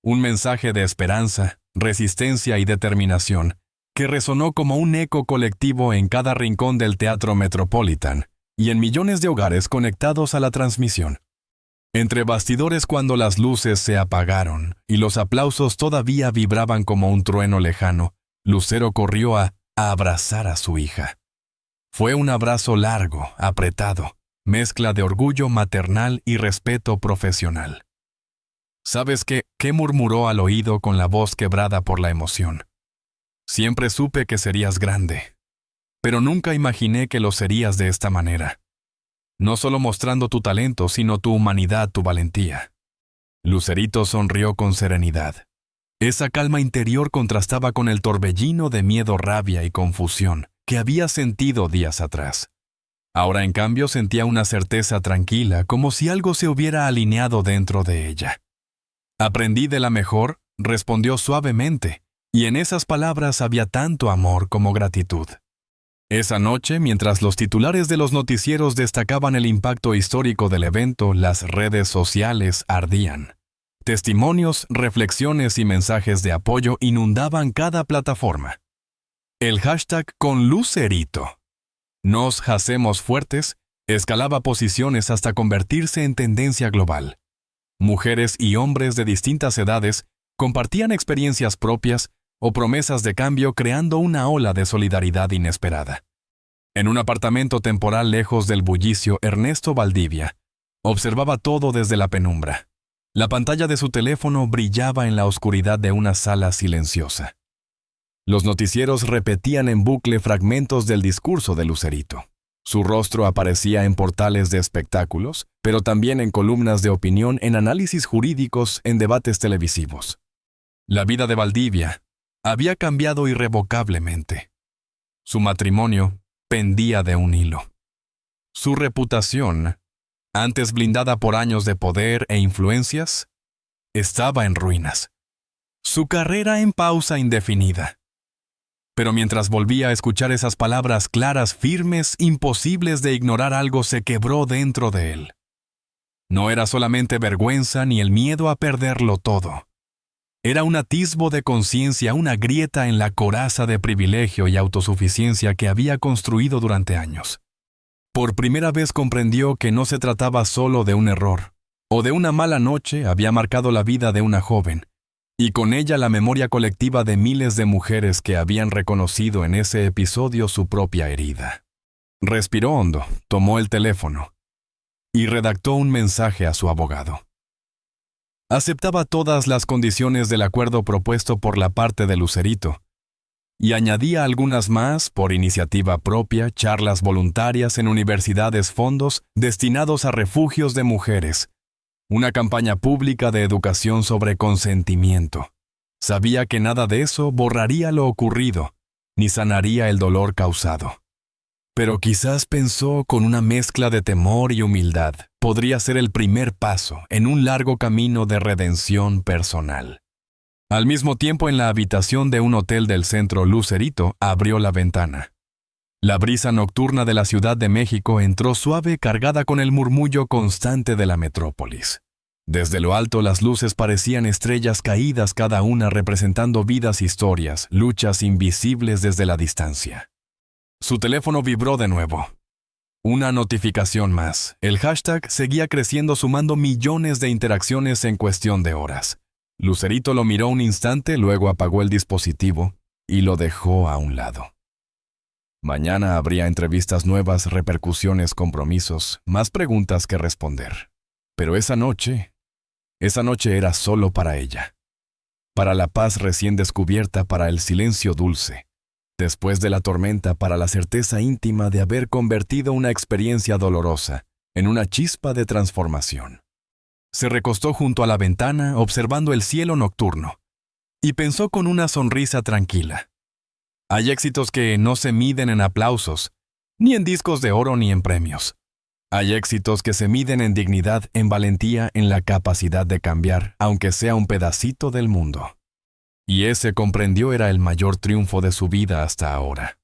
Speaker 1: un mensaje de esperanza, resistencia y determinación, que resonó como un eco colectivo en cada rincón del Teatro Metropolitan y en millones de hogares conectados a la transmisión. Entre bastidores, cuando las luces se apagaron y los aplausos todavía vibraban como un trueno lejano, Lucero corrió a abrazar a su hija. Fue un abrazo largo, apretado, mezcla de orgullo maternal y respeto profesional. ¿Sabes qué murmuró al oído con la voz quebrada por la emoción? Siempre supe que serías grande, pero nunca imaginé que lo serías de esta manera. No solo mostrando tu talento, sino tu humanidad, tu valentía. Lucerito sonrió con serenidad. Esa calma interior contrastaba con el torbellino de miedo, rabia y confusión que había sentido días atrás. Ahora, en cambio, sentía una certeza tranquila, como si algo se hubiera alineado dentro de ella. Aprendí de la mejor, respondió suavemente, y en esas palabras había tanto amor como gratitud. Esa noche, mientras los titulares de los noticieros destacaban el impacto histórico del evento, las redes sociales ardían. Testimonios, reflexiones y mensajes de apoyo inundaban cada plataforma. El hashtag con Lucerito, Nos hacemos fuertes, escalaba posiciones hasta convertirse en tendencia global. Mujeres y hombres de distintas edades compartían experiencias propias o promesas de cambio, creando una ola de solidaridad inesperada. En un apartamento temporal lejos del bullicio, Ernesto Valdivia observaba todo desde la penumbra. La pantalla de su teléfono brillaba en la oscuridad de una sala silenciosa. Los noticieros repetían en bucle fragmentos del discurso de Lucerito. Su rostro aparecía en portales de espectáculos, pero también en columnas de opinión, en análisis jurídicos, en debates televisivos. La vida de Valdivia había cambiado irrevocablemente. Su matrimonio pendía de un hilo. Su reputación, antes blindada por años de poder e influencias, estaba en ruinas. Su carrera en pausa indefinida. Pero mientras volvía a escuchar esas palabras claras, firmes, imposibles de ignorar, algo se quebró dentro de él. No era solamente vergüenza ni el miedo a perderlo todo. Era un atisbo de conciencia, una grieta en la coraza de privilegio y autosuficiencia que había construido durante años. Por primera vez comprendió que no se trataba solo de un error, o de una mala noche había marcado la vida de una joven, y con ella la memoria colectiva de miles de mujeres que habían reconocido en ese episodio su propia herida. Respiró hondo, tomó el teléfono y redactó un mensaje a su abogado. Aceptaba todas las condiciones del acuerdo propuesto por la parte de Lucerito y añadía algunas más por iniciativa propia, charlas voluntarias en universidades, fondos destinados a refugios de mujeres, una campaña pública de educación sobre consentimiento, Sabía que nada de eso borraría lo ocurrido, ni sanaría el dolor causado. Pero quizás pensó, con una mezcla de temor y humildad, podría ser el primer paso en un largo camino de redención personal. Al mismo tiempo, en la habitación de un hotel del centro Lucerito, abrió la ventana. La brisa nocturna de la Ciudad de México entró suave, cargada con el murmullo constante de la metrópolis. Desde lo alto las luces parecían estrellas caídas, cada una representando vidas, historias, luchas invisibles desde la distancia. Su teléfono vibró de nuevo. Una notificación más. El hashtag seguía creciendo, sumando millones de interacciones en cuestión de horas. Lucerito lo miró un instante, luego apagó el dispositivo y lo dejó a un lado. Mañana habría entrevistas nuevas, repercusiones, compromisos, más preguntas que responder. Pero esa noche era solo para ella. Para la paz recién descubierta, para el silencio dulce. Después de la tormenta, para la certeza íntima de haber convertido una experiencia dolorosa en una chispa de transformación. Se recostó junto a la ventana, observando el cielo nocturno, y pensó con una sonrisa tranquila. Hay éxitos que no se miden en aplausos, ni en discos de oro ni en premios. Hay éxitos que se miden en dignidad, en valentía, en la capacidad de cambiar, aunque sea un pedacito del mundo. Y ese, comprendió, era el mayor triunfo de su vida hasta ahora.